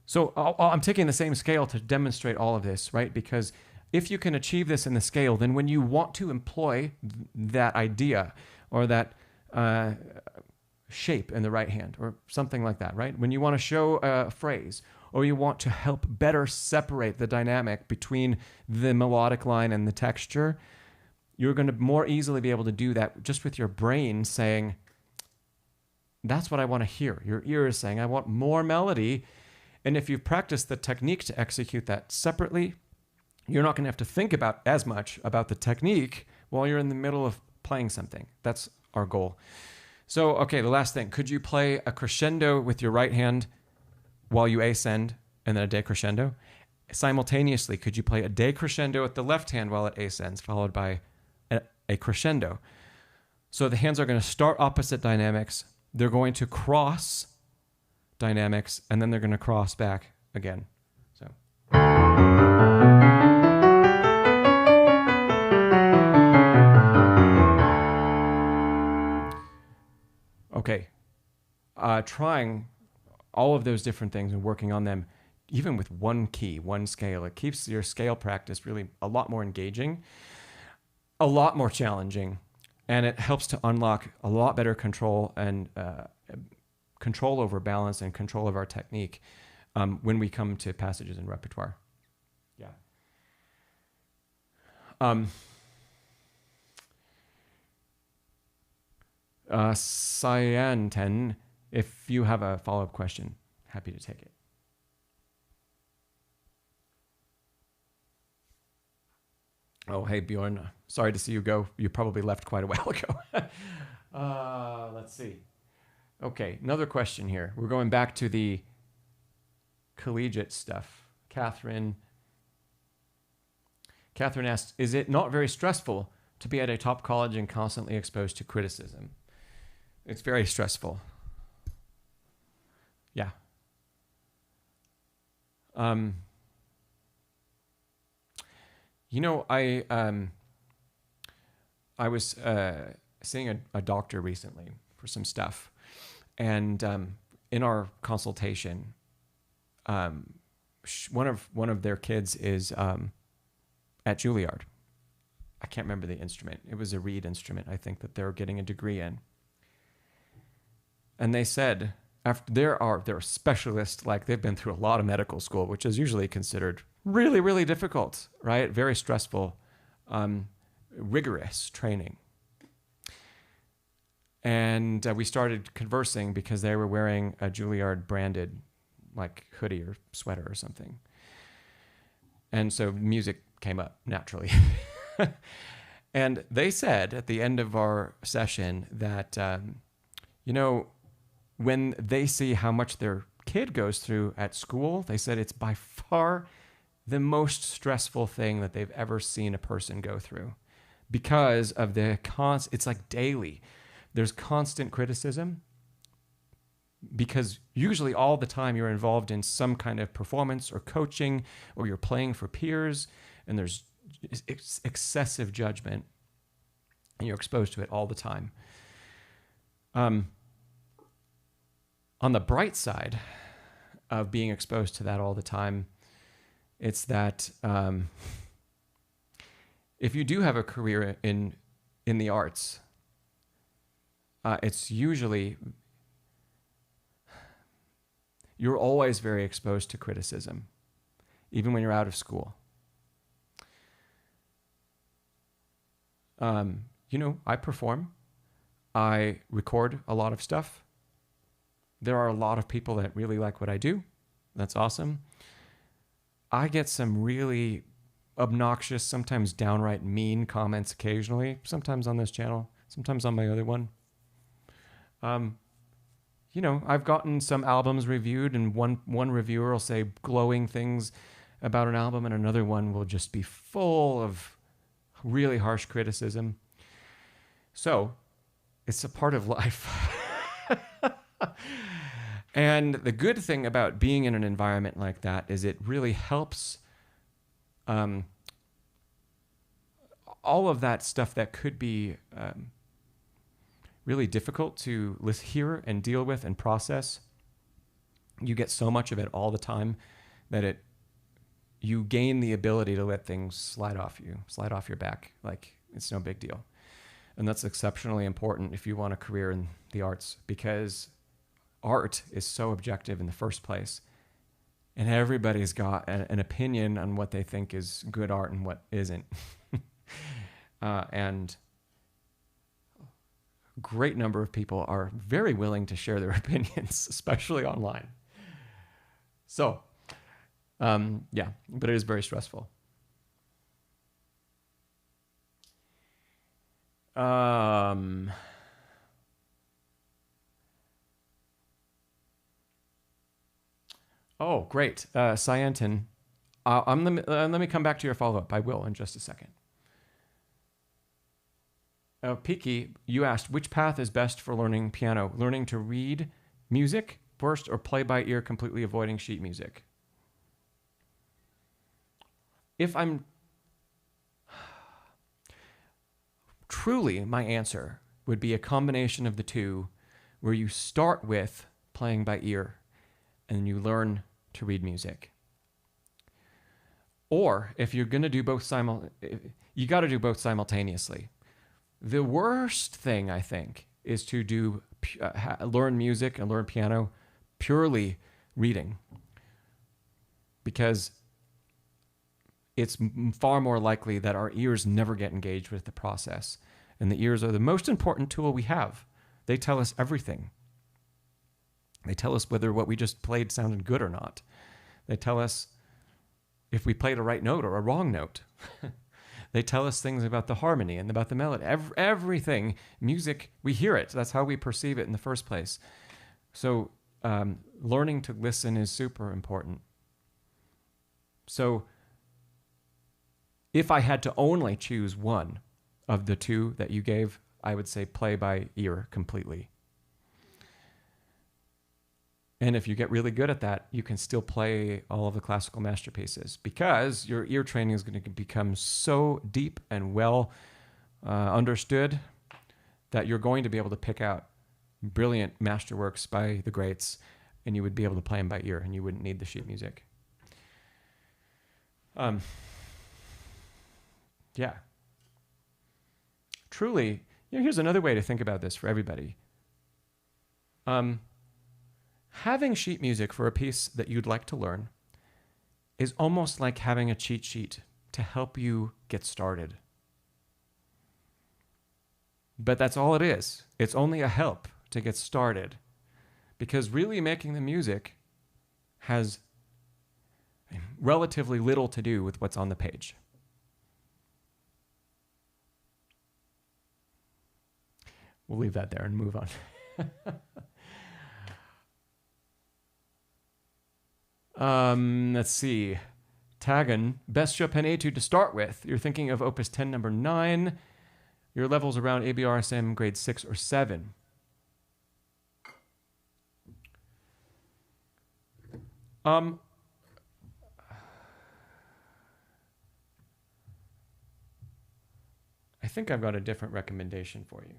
So I'm taking the same scale to demonstrate all of this, right? Because if you can achieve this in the scale, then when you want to employ that idea or that shape in the right hand or something like that, right? When you want to show a phrase or you want to help better separate the dynamic between the melodic line and the texture, you're going to more easily be able to do that just with your brain saying, that's what I want to hear. Your ear is saying, I want more melody. And if you've practiced the technique to execute that separately, you're not going to have to think about as much about the technique while you're in the middle of playing something. That's our goal. So, okay, the last thing. Could you play a crescendo with your right hand while you ascend and then a decrescendo? Simultaneously, could you play a decrescendo with the left hand while it ascends, followed by a crescendo? So the hands are going to start opposite dynamics. They're going to cross dynamics, and then they're going to cross back again. So. Okay. Trying all of those different things and working on them, even with one key, one scale, it keeps your scale practice really a lot more engaging, a lot more challenging, and it helps to unlock a lot better control and control over balance and control of our technique when we come to passages in repertoire. Yeah. Cyanten, if you have a follow-up question, happy to take it. Oh, hey, Bjorn. Sorry to see you go. You probably left quite a while ago. Let's see. Okay, another question here. We're going back to the collegiate stuff. Catherine asks, is it not very stressful to be at a top college and constantly exposed to criticism? It's very stressful. Yeah. You know, I was seeing a doctor recently for some stuff, and in our consultation, one of their kids is at Juilliard. I can't remember the instrument. It was a reed instrument, I think, that they're getting a degree in. And they said, after there are specialists, like they've been through a lot of medical school, which is usually considered really, really difficult, right? Very stressful, rigorous training. And we started conversing because they were wearing a Juilliard branded like hoodie or sweater or something. And so music came up naturally. And they said at the end of our session that, you know, when they see how much their kid goes through at school, they said it's by far the most stressful thing that they've ever seen a person go through because of the it's like daily. There's constant criticism because usually all the time you're involved in some kind of performance or coaching or you're playing for peers and there's excessive judgment and you're exposed to it all the time. On the bright side of being exposed to that all the time, it's that if you do have a career in the arts, it's usually, you're always very exposed to criticism, even when you're out of school. You know, I perform, I record a lot of stuff. There are a lot of people that really like what I do. That's awesome. I get some really obnoxious, sometimes downright mean comments occasionally, sometimes on this channel, sometimes on my other one. I've gotten some albums reviewed, and one reviewer will say glowing things about an album, and another one will just be full of really harsh criticism. So it's a part of life. And the good thing about being in an environment like that is it really helps all of that stuff that could be really difficult to hear and deal with and process. You get so much of it all the time that you gain the ability to let things slide off your back. Like, it's no big deal. And that's exceptionally important if you want a career in the arts, because art is so objective in the first place. And everybody's got an opinion on what they think is good art and what isn't. And a great number of people are very willing to share their opinions, especially online. So, yeah, but it is very stressful. Oh, great. Cyantin, let me come back to your follow-up. I will in just a second. Piki, you asked, which path is best for learning piano? Learning to read music first, or play by ear, completely avoiding sheet music? Truly, my answer would be a combination of the two, where you start with playing by ear and then you learn to read music. Or if you're going to do both you got to do both simultaneously. The worst thing, I think, is to learn music and learn piano purely reading, because it's far more likely that our ears never get engaged with the process. And the ears are the most important tool we have. They tell us everything. They tell us whether what we just played sounded good or not. They tell us if we played a right note or a wrong note. They tell us things about the harmony and about the melody. Everything. Music, we hear it. That's how we perceive it in the first place. So learning to listen is super important. So if I had to only choose one of the two that you gave, I would say play by ear completely. And if you get really good at that, you can still play all of the classical masterpieces, because your ear training is going to become so deep and well understood that you're going to be able to pick out brilliant masterworks by the greats, and you would be able to play them by ear, and you wouldn't need the sheet music. Yeah. Truly, here's another way to think about this for everybody. Having sheet music for a piece that you'd like to learn is almost like having a cheat sheet to help you get started. But that's all it is. It's only a help to get started, because really making the music has relatively little to do with what's on the page. We'll leave that there and move on. Let's see. Tagan, best Chopin etude to start with. You're thinking of Opus 10, number 9. Your level's around ABRSM grade 6 or 7. I think I've got a different recommendation for you.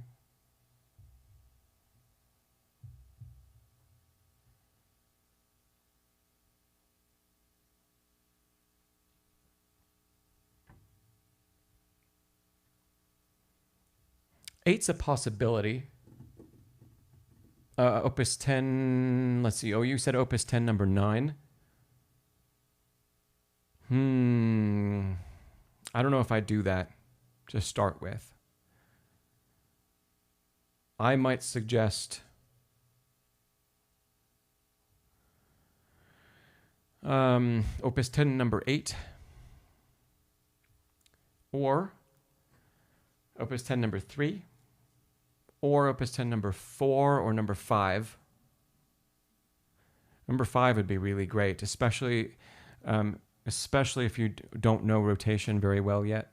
Eight's a possibility. Opus 10, let's see. Oh, you said Opus 10, number 9. I don't know if I do that to start with. I might suggest Opus 10, number 8. Or Opus 10, number 3. Or Opus 10 number 4 or number 5. Number 5 would be really great, especially if you don't know rotation very well yet.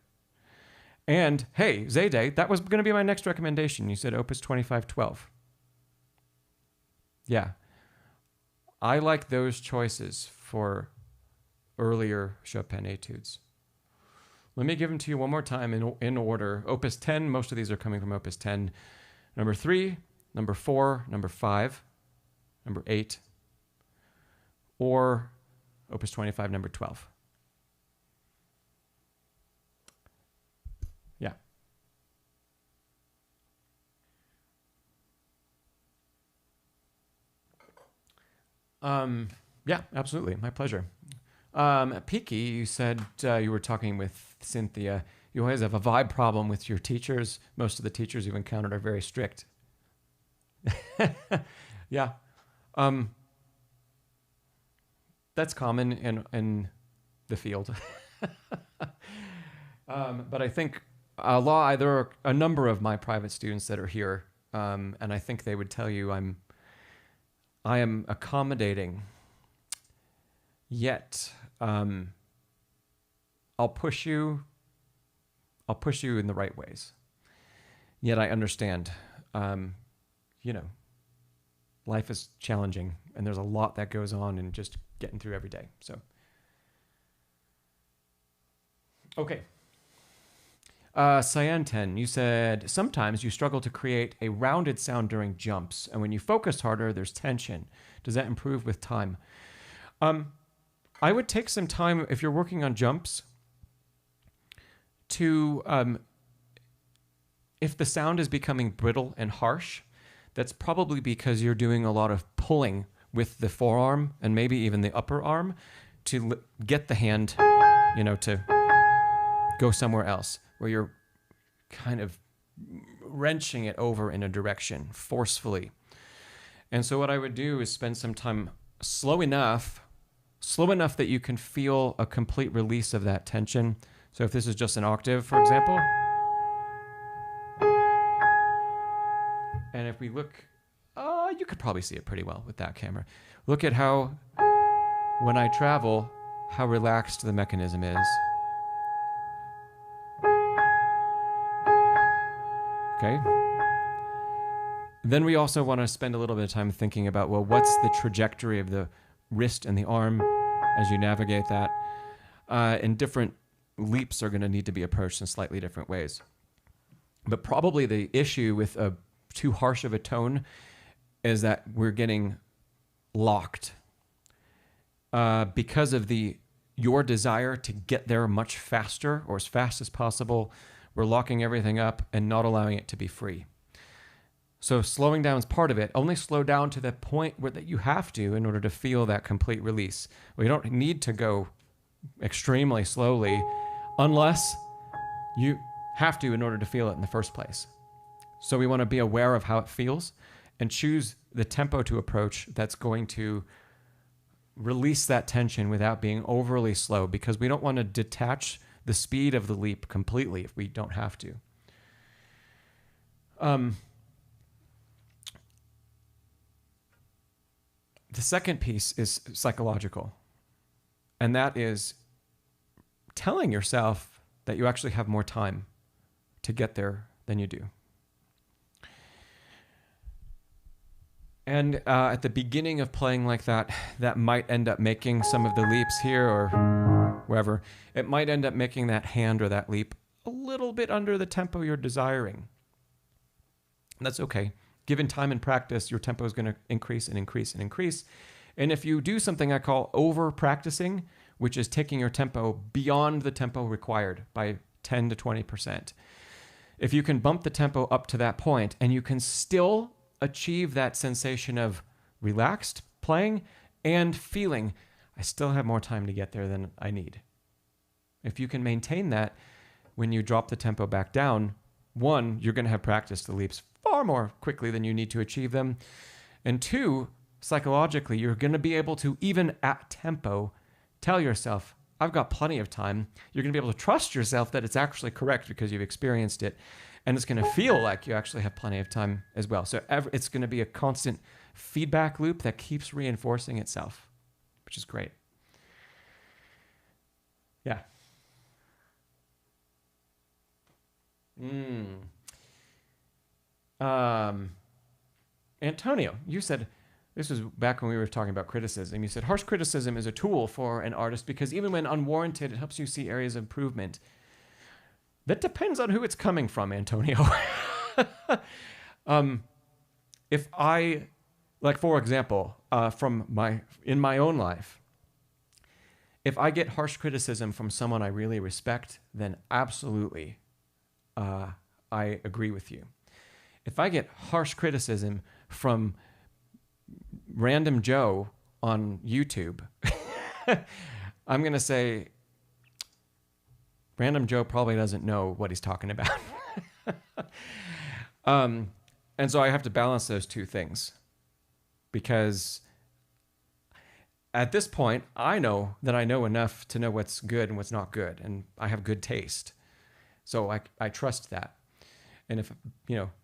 And hey, Zayday, that was going to be my next recommendation. You said Opus 2512. Yeah. I like those choices for earlier Chopin etudes. Let me give them to you one more time in order. Opus 10, most of these are coming from Opus 10. Number 3, number 4, number 5, number 8, or Opus 25, number 12. Yeah. Yeah, absolutely. My pleasure. Peaky, you said you were talking with Cynthia. You always have a vibe problem with your teachers. Most of the teachers you've encountered are very strict. Yeah. That's common in the field. But I think there are a number of my private students that are here, and I think they would tell you I am accommodating, yet I'll push you in the right ways. Yet I understand, life is challenging, and there's a lot that goes on in just getting through every day. So, okay. Cyanten, you said, sometimes you struggle to create a rounded sound during jumps, and when you focus harder, there's tension. Does that improve with time? I would take some time, if you're working on jumps, to, if the sound is becoming brittle and harsh, that's probably because you're doing a lot of pulling with the forearm and maybe even the upper arm to get the hand, to go somewhere else, where you're kind of wrenching it over in a direction forcefully. And so what I would do is spend some time slow enough that you can feel a complete release of that tension. So if this is just an octave, for example, and if we look, you could probably see it pretty well with that camera. Look at how, when I travel, how relaxed the mechanism is. Okay. Then we also want to spend a little bit of time thinking about, well, what's the trajectory of the wrist and the arm as you navigate that? And different leaps are going to need to be approached in slightly different ways. But probably the issue with too harsh of a tone is that we're getting locked because of your desire to get there much faster or as fast as possible. We're locking everything up and not allowing it to be free. So slowing down is part of it. Only slow down to the point that you have to in order to feel that complete release. We don't need to go extremely slowly unless you have to in order to feel it in the first place. So we want to be aware of how it feels and choose the tempo to approach that's going to release that tension without being overly slow, because we don't want to detach the speed of the leap completely if we don't have to. The second piece is psychological, and that is telling yourself that you actually have more time to get there than you do. And at the beginning of playing like that, that might end up making some of the leaps here or wherever. It might end up making that hand or that leap a little bit under the tempo you're desiring. And that's okay. Given time and practice, your tempo is going to increase and increase and increase. And if you do something I call over practicing, which is taking your tempo beyond the tempo required by 10 to 20%, if you can bump the tempo up to that point and you can still achieve that sensation of relaxed playing and feeling, I still have more time to get there than I need. If you can maintain that when you drop the tempo back down, one, you're going to have practiced the leaps far more quickly than you need to achieve them. And two, psychologically, you're going to be able to, even at tempo, tell yourself, I've got plenty of time. You're going to be able to trust yourself that it's actually correct because you've experienced it. And it's going to feel like you actually have plenty of time as well. So it's going to be a constant feedback loop that keeps reinforcing itself, which is great. Yeah. Antonio, you said, this was back when we were talking about criticism. You said, harsh criticism is a tool for an artist because even when unwarranted, it helps you see areas of improvement. That depends on who it's coming from, Antonio. If I, like, for example, in my own life, if I get harsh criticism from someone I really respect, then absolutely, I agree with you. If I get harsh criticism from random Joe on YouTube, I'm going to say, random Joe probably doesn't know what he's talking about. And so I have to balance those two things, because at this point, I know that I know enough to know what's good and what's not good, and I have good taste. So I trust that. And if,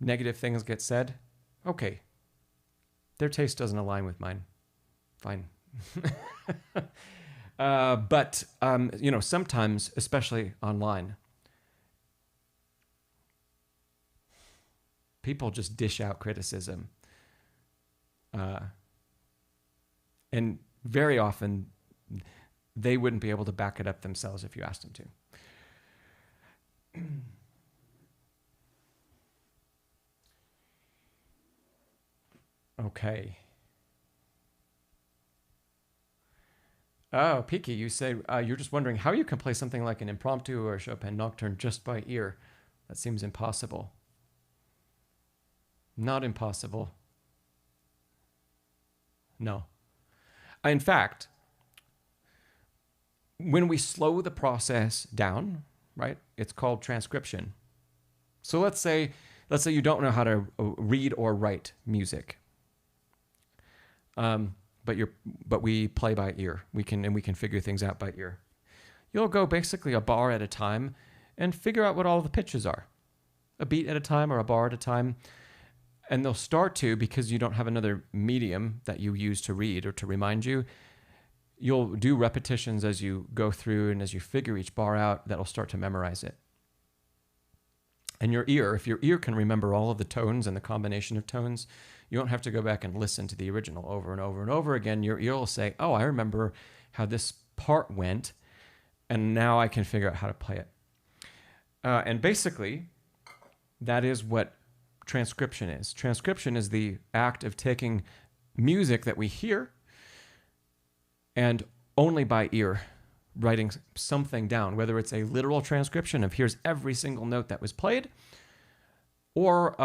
negative things get said, okay, their taste doesn't align with mine. Fine. But sometimes, especially online, people just dish out criticism. And very often, they wouldn't be able to back it up themselves if you asked them to. Okay. Oh, Piki, you say you're just wondering how you can play something like an impromptu or a Chopin nocturne just by ear. That seems impossible. Not impossible. No. In fact, when we slow the process down, right, it's called transcription. So let's say you don't know how to read or write music. But we play by ear. We can figure things out by ear. You'll go basically a bar at a time and figure out what all the pitches are, a beat at a time or a bar at a time. And they'll start to, because you don't have another medium that you use to read or to remind you, you'll do repetitions as you go through, and as you figure each bar out, that'll start to memorize it. And if your ear can remember all of the tones and the combination of tones, you don't have to go back and listen to the original over and over and over again. Your ear will say, oh, I remember how this part went, and now I can figure out how to play it. And basically, that is what transcription is. Transcription is the act of taking music that we hear and only by ear writing something down, whether it's a literal transcription of here's every single note that was played, or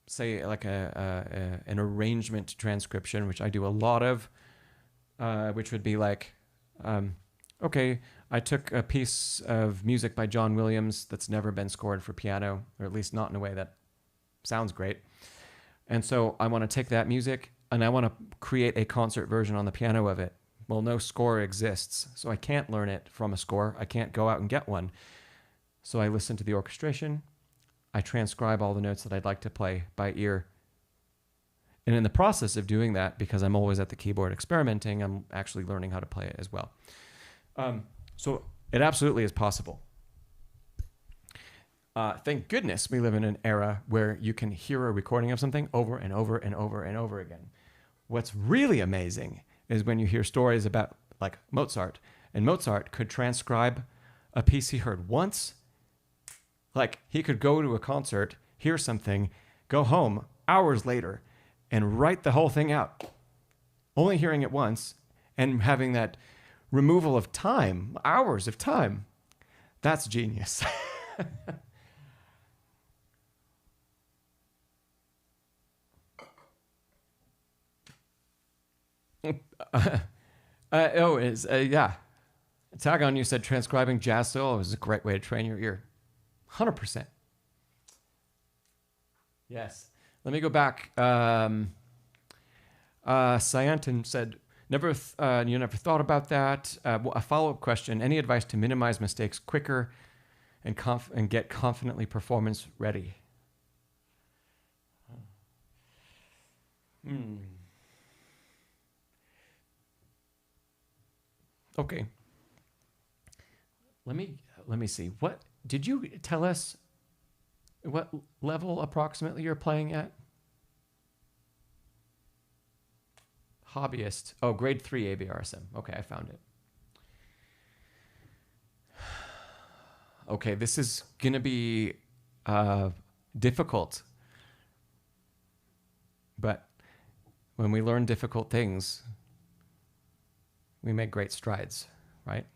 say like an arrangement transcription, which I do a lot of, which would be like, okay, I took a piece of music by John Williams that's never been scored for piano, or at least not in a way that sounds great. And so I want to take that music and I want to create a concert version on the piano of it. Well, no score exists, so I can't learn it from a score. I can't go out and get one. So I listen to the orchestration. I transcribe all the notes that I'd like to play by ear. And in the process of doing that, because I'm always at the keyboard experimenting, I'm actually learning how to play it as well. So it absolutely is possible. Thank goodness we live in an era where you can hear a recording of something over and over and over and over again. What's really amazing is when you hear stories about like Mozart, and Mozart could transcribe a piece he heard once. Like he could go to a concert, hear something, go home hours later and write the whole thing out, only hearing it once and having that removal of time, hours of time. That's genius. Yeah. Tag on, you said transcribing jazz solo is a great way to train your ear. 100%. Yes. Let me go back. Cyanton said, you never thought about that. A follow-up question. Any advice to minimize mistakes quicker and get confidently performance ready. Okay. Let me see. What did you tell us? What level approximately you're playing at? Hobbyist. Oh, grade 3 ABRSM. Okay, I found it. Okay, this is gonna be difficult. But when we learn difficult things, we make great strides, right?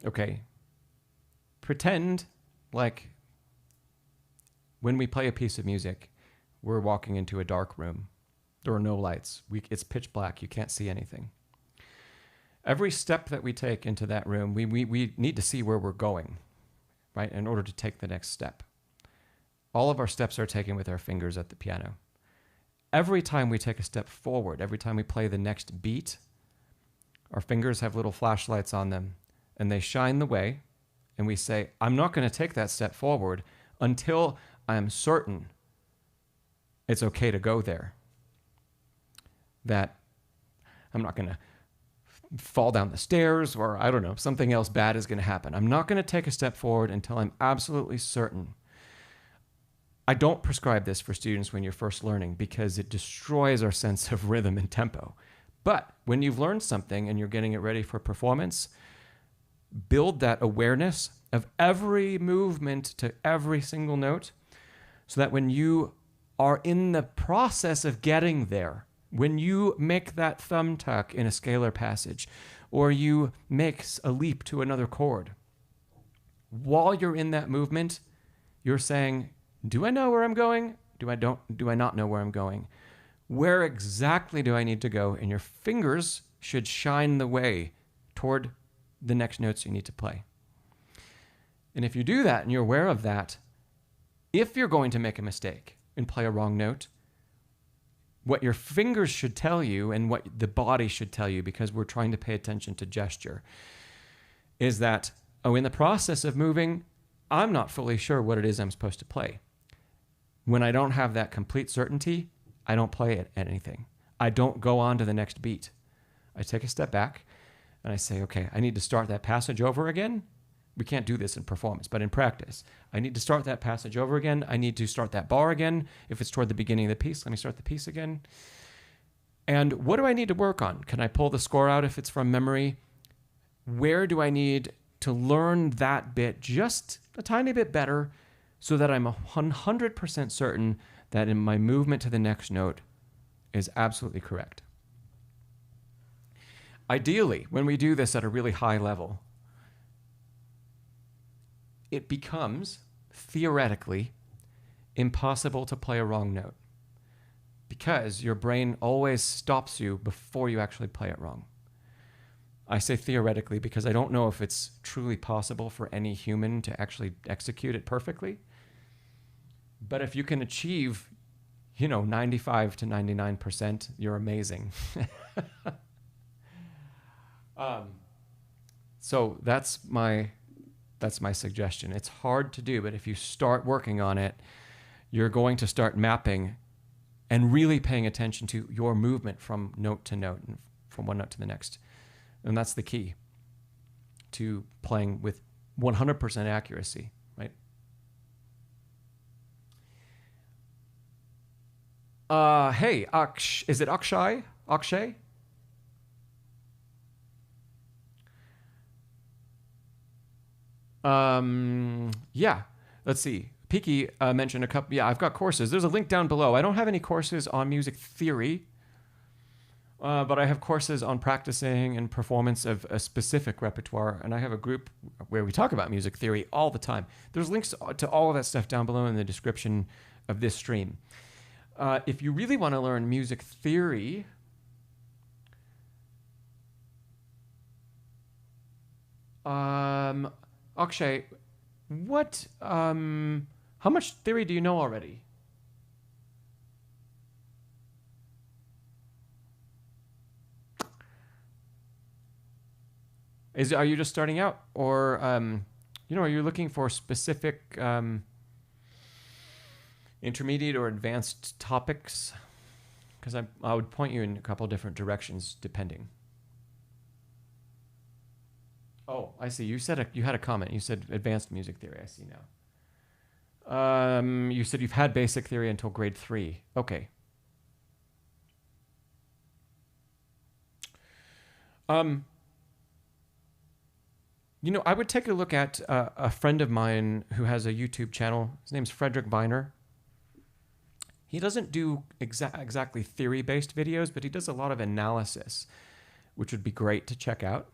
Okay. Pretend like when we play a piece of music, we're walking into a dark room. There are no lights. It's pitch black. You can't see anything. Every step that we take into that room, we need to see where we're going, right, in order to take the next step. All of our steps are taken with our fingers at the piano. Every time we take a step forward, every time we play the next beat, our fingers have little flashlights on them, and they shine the way, and we say, I'm not going to take that step forward until I am certain it's okay to go there. That I'm not going to fall down the stairs, or I don't know, something else bad is going to happen. I'm not going to take a step forward until I'm absolutely certain. I don't prescribe this for students when you're first learning because it destroys our sense of rhythm and tempo. But when you've learned something and you're getting it ready for performance, build that awareness of every movement to every single note so that when you are in the process of getting there, when you make that thumb tuck in a scalar passage, or you make a leap to another chord, while you're in that movement, you're saying, do I know where I'm going? Do I not know where I'm going? Where exactly do I need to go? And your fingers should shine the way toward the next notes you need to play. And if you do that and you're aware of that, if you're going to make a mistake and play a wrong note, what your fingers should tell you and what the body should tell you, because we're trying to pay attention to gesture, is that, in the process of moving, I'm not fully sure what it is I'm supposed to play. When I don't have that complete certainty, I don't play it at anything. I don't go on to the next beat. I take a step back and I say, okay, I need to start that passage over again. We can't do this in performance, but in practice, I need to start that passage over again. I need to start that bar again. If it's toward the beginning of the piece, let me start the piece again. And what do I need to work on? Can I pull the score out if it's from memory? Where do I need to learn that bit just a tiny bit better so that I'm 100% certain that in my movement to the next note is absolutely correct? Ideally, when we do this at a really high level, it becomes, theoretically, impossible to play a wrong note because your brain always stops you before you actually play it wrong. I say theoretically because I don't know if it's truly possible for any human to actually execute it perfectly. But if you can achieve, 95 to 99%, you're amazing. So that's my suggestion. It's hard to do, but if you start working on it, you're going to start mapping and really paying attention to your movement from note to note and from one note to the next. And that's the key to playing with 100% accuracy, right? Hey, is it Akshay? Akshay? Yeah, let's see. Piki mentioned a couple. Yeah, I've got courses. There's a link down below. I don't have any courses on music theory, but I have courses on practicing and performance of a specific repertoire. And I have a group where we talk about music theory all the time. There's links to all of that stuff down below in the description of this stream. If you really want to learn music theory, Akshay, how much theory do you know already? Are you just starting out, or are you looking for specific intermediate or advanced topics? Because I would point you in a couple different directions depending. Oh, I see. You said you had a comment. You said advanced music theory. I see now. You said you've had basic theory until grade 3. Okay. I would take a look at a friend of mine who has a YouTube channel. His name's Frederick Viner. He doesn't do exactly theory-based videos, but he does a lot of analysis, which would be great to check out.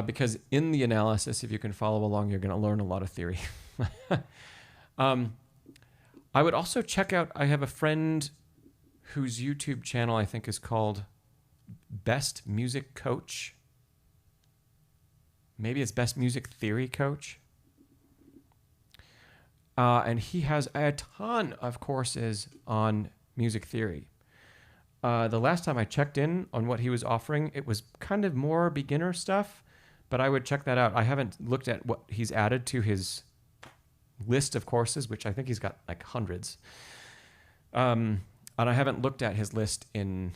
Because in the analysis, if you can follow along, you're going to learn a lot of theory. I would also check out, I have a friend whose YouTube channel I think is called Best Music Coach. Maybe it's Best Music Theory Coach. And he has a ton of courses on music theory. The last time I checked in on what he was offering, it was kind of more beginner stuff, but I would check that out. I haven't looked at what he's added to his list of courses, which I think he's got like hundreds. And I haven't looked at his list in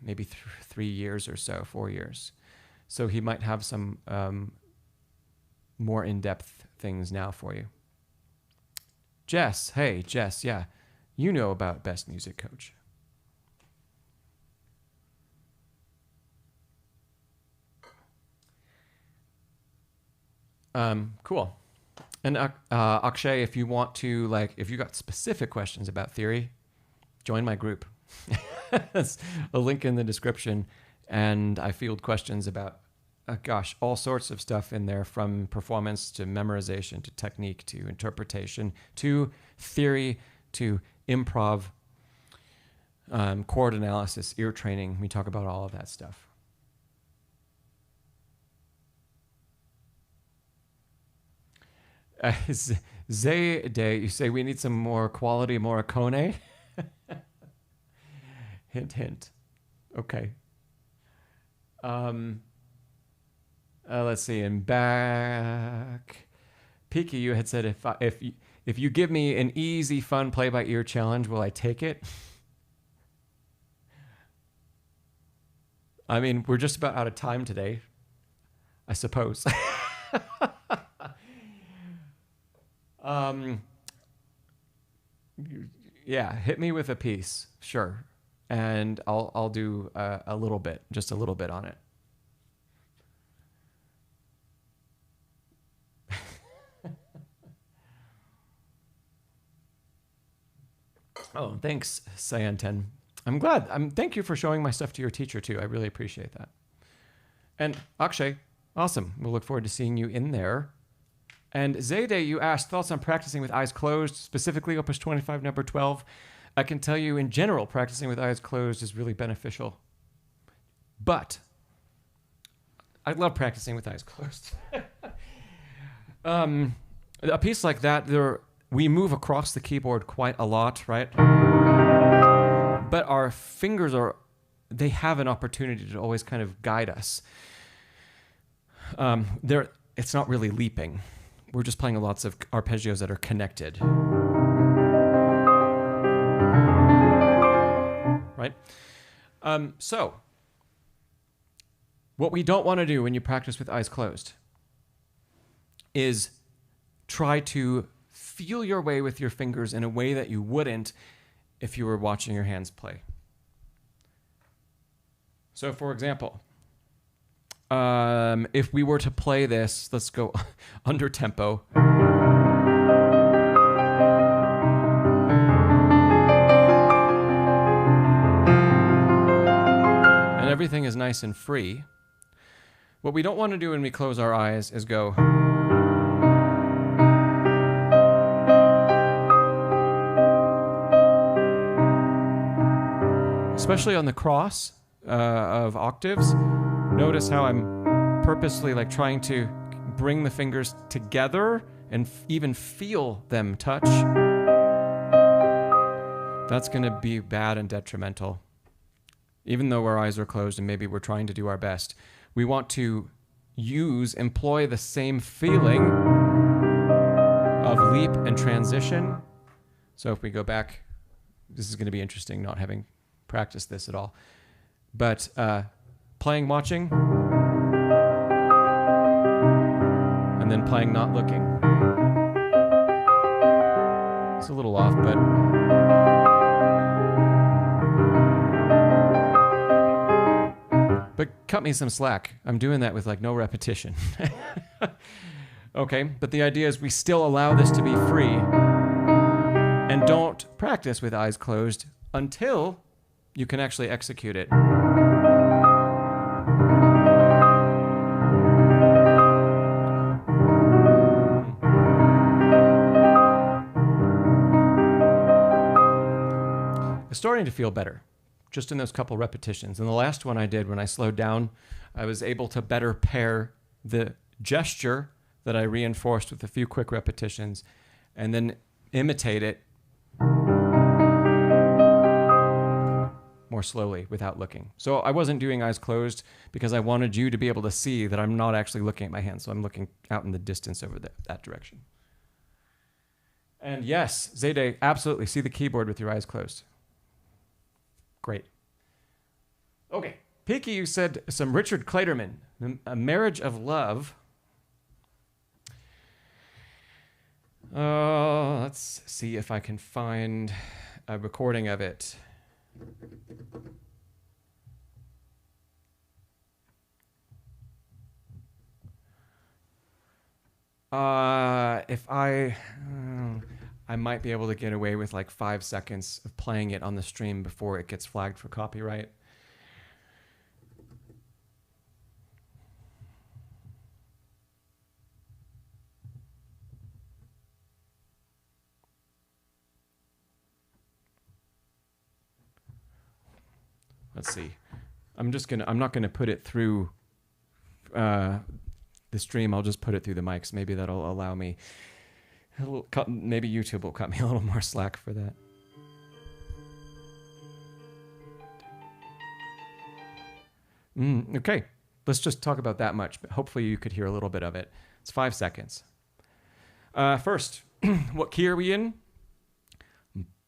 maybe 3 years or so, 4 years. So he might have some more in-depth things now for you. Jess, hey, Jess, yeah. You know about Best Music Coach. Cool. And Akshay, if you want to, if you got specific questions about theory, join my group. There's a link in the description, and I field questions about, all sorts of stuff in there, from performance to memorization to technique to interpretation to theory to improv, chord analysis, ear training. We talk about all of that stuff. Zayday, you say we need some more quality Morricone? Hint, hint. Okay. Let's see. And back, Peaky, you had said if you give me an easy, fun play by ear challenge, will I take it? I mean, we're just about out of time today, I suppose. Yeah, hit me with a piece, sure, and I'll do a little bit, just a little bit on it. Oh, thanks, Cyanten. I'm glad. Thank you for showing my stuff to your teacher too. I really appreciate that. And Akshay, awesome. We'll look forward to seeing you in there. And Zayday, you asked thoughts on practicing with eyes closed, specifically Opus 25, number 12. I can tell you in general, practicing with eyes closed is really beneficial. But I love practicing with eyes closed. A piece like that, we move across the keyboard quite a lot, right? But our fingers they have an opportunity to always kind of guide us. It's not really leaping. We're just playing lots of arpeggios that are connected. Right? So, what we don't want to do when you practice with eyes closed is try to feel your way with your fingers in a way that you wouldn't if you were watching your hands play. So, for example, if we were to play this, let's go under tempo. And everything is nice and free. What we don't want to do when we close our eyes is go. Especially on the cross of octaves. Notice how I'm purposely trying to bring the fingers together and even feel them touch. That's going to be bad and detrimental. Even though our eyes are closed and maybe we're trying to do our best, we want to employ the same feeling of leap and transition. So if we go back, this is going to be interesting not having practiced this at all. But playing, watching, and then playing, not looking. It's a little off, but cut me some slack. I'm doing that with like no repetition. Okay, but the idea is we still allow this to be free and don't practice with eyes closed until you can actually execute it. It's starting to feel better, just in those couple repetitions. And the last one I did, when I slowed down, I was able to better pair the gesture that I reinforced with a few quick repetitions and then imitate it more slowly without looking. So I wasn't doing eyes closed because I wanted you to be able to see that I'm not actually looking at my hands. So I'm looking out in the distance over that direction. And yes, Zayde, absolutely. See the keyboard with your eyes closed. Great. Okay. Peaky, you said some Richard Clayderman, A Marriage of Love. Let's see if I can find a recording of it. If I might be able to get away with like 5 seconds of playing it on the stream before it gets flagged for copyright. Let's see. I'm not gonna put it through the stream. I'll just put it through the mics. Maybe that'll allow me maybe YouTube will cut me a little more slack for that. Okay, let's just talk about that much. But hopefully you could hear a little bit of it. It's 5 seconds. First, what key are we in?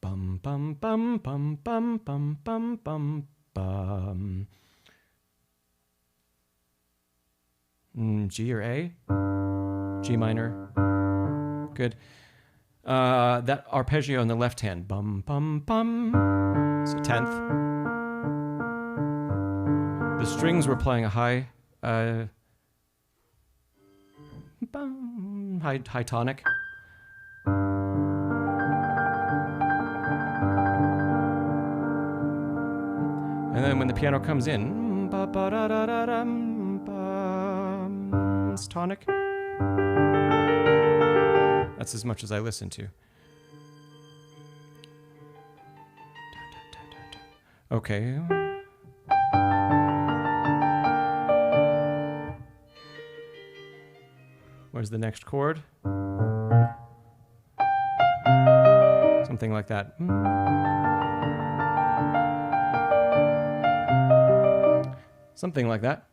Bum bum bum bum bum bum bum bum. G or A? G minor. Good. That arpeggio in the left hand. Bum, bum, bum. So 10th. The strings were playing a high tonic. And then when the piano comes in, it's tonic. That's as much as I listen to. Okay. Where's the next chord? Something like that. Something like that.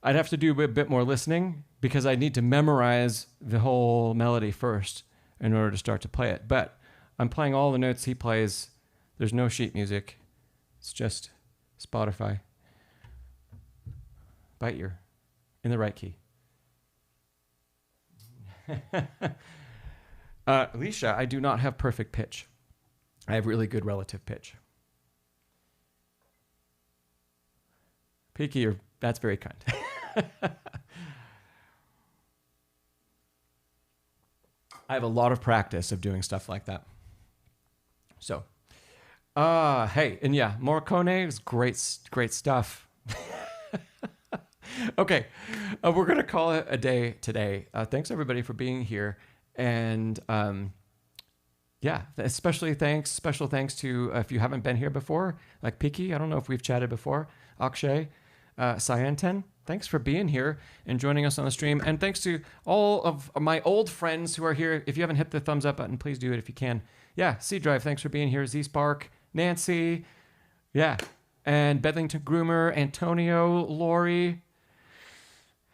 I'd have to do a bit more listening because I need to memorize the whole melody first in order to start to play it. But I'm playing all the notes he plays. There's no sheet music. It's just Spotify. Bite ear. In the right key. Alicia, I do not have perfect pitch. I have really good relative pitch. Peaky, that's very kind. I have a lot of practice of doing stuff like that. So, hey, and yeah, Morricone is great stuff. Okay, we're going to call it a day today. Thanks, everybody, for being here. And yeah, special thanks to, if you haven't been here before, like Peaky, I don't know if we've chatted before, Akshay, Cyanten, thanks for being here and joining us on the stream. And thanks to all of my old friends who are here. If you haven't hit the thumbs up button, please do it if you can. Yeah, C Drive, thanks for being here. Z Spark, Nancy, yeah, and Bedlington Groomer, Antonio, Lori,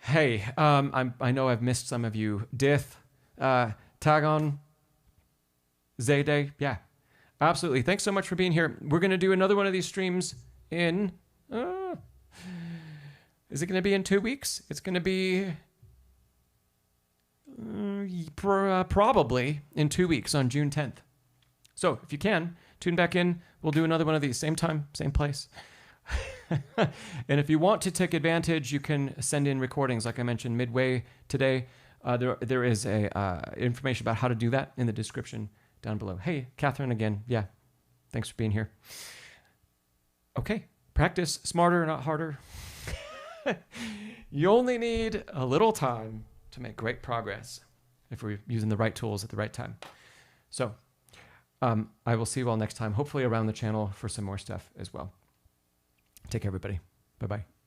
Hey, I know I've missed some of you. Dith, Tagon, Zayday. Yeah, absolutely. Thanks so much for being here. We're going to do another one of these streams in... is it going to be in 2 weeks? It's going to be... probably in 2 weeks on June 10th. So if you can, tune back in. We'll do another one of these. Same time, same place. And if you want to take advantage, you can send in recordings, like I mentioned midway today. There is information about how to do that in the description down below. Hey, Catherine again. Yeah, thanks for being here. Okay, practice smarter, not harder. You only need a little time to make great progress if we're using the right tools at the right time. So I will see you all next time, hopefully around the channel for some more stuff as well. Take care, everybody. Bye-bye.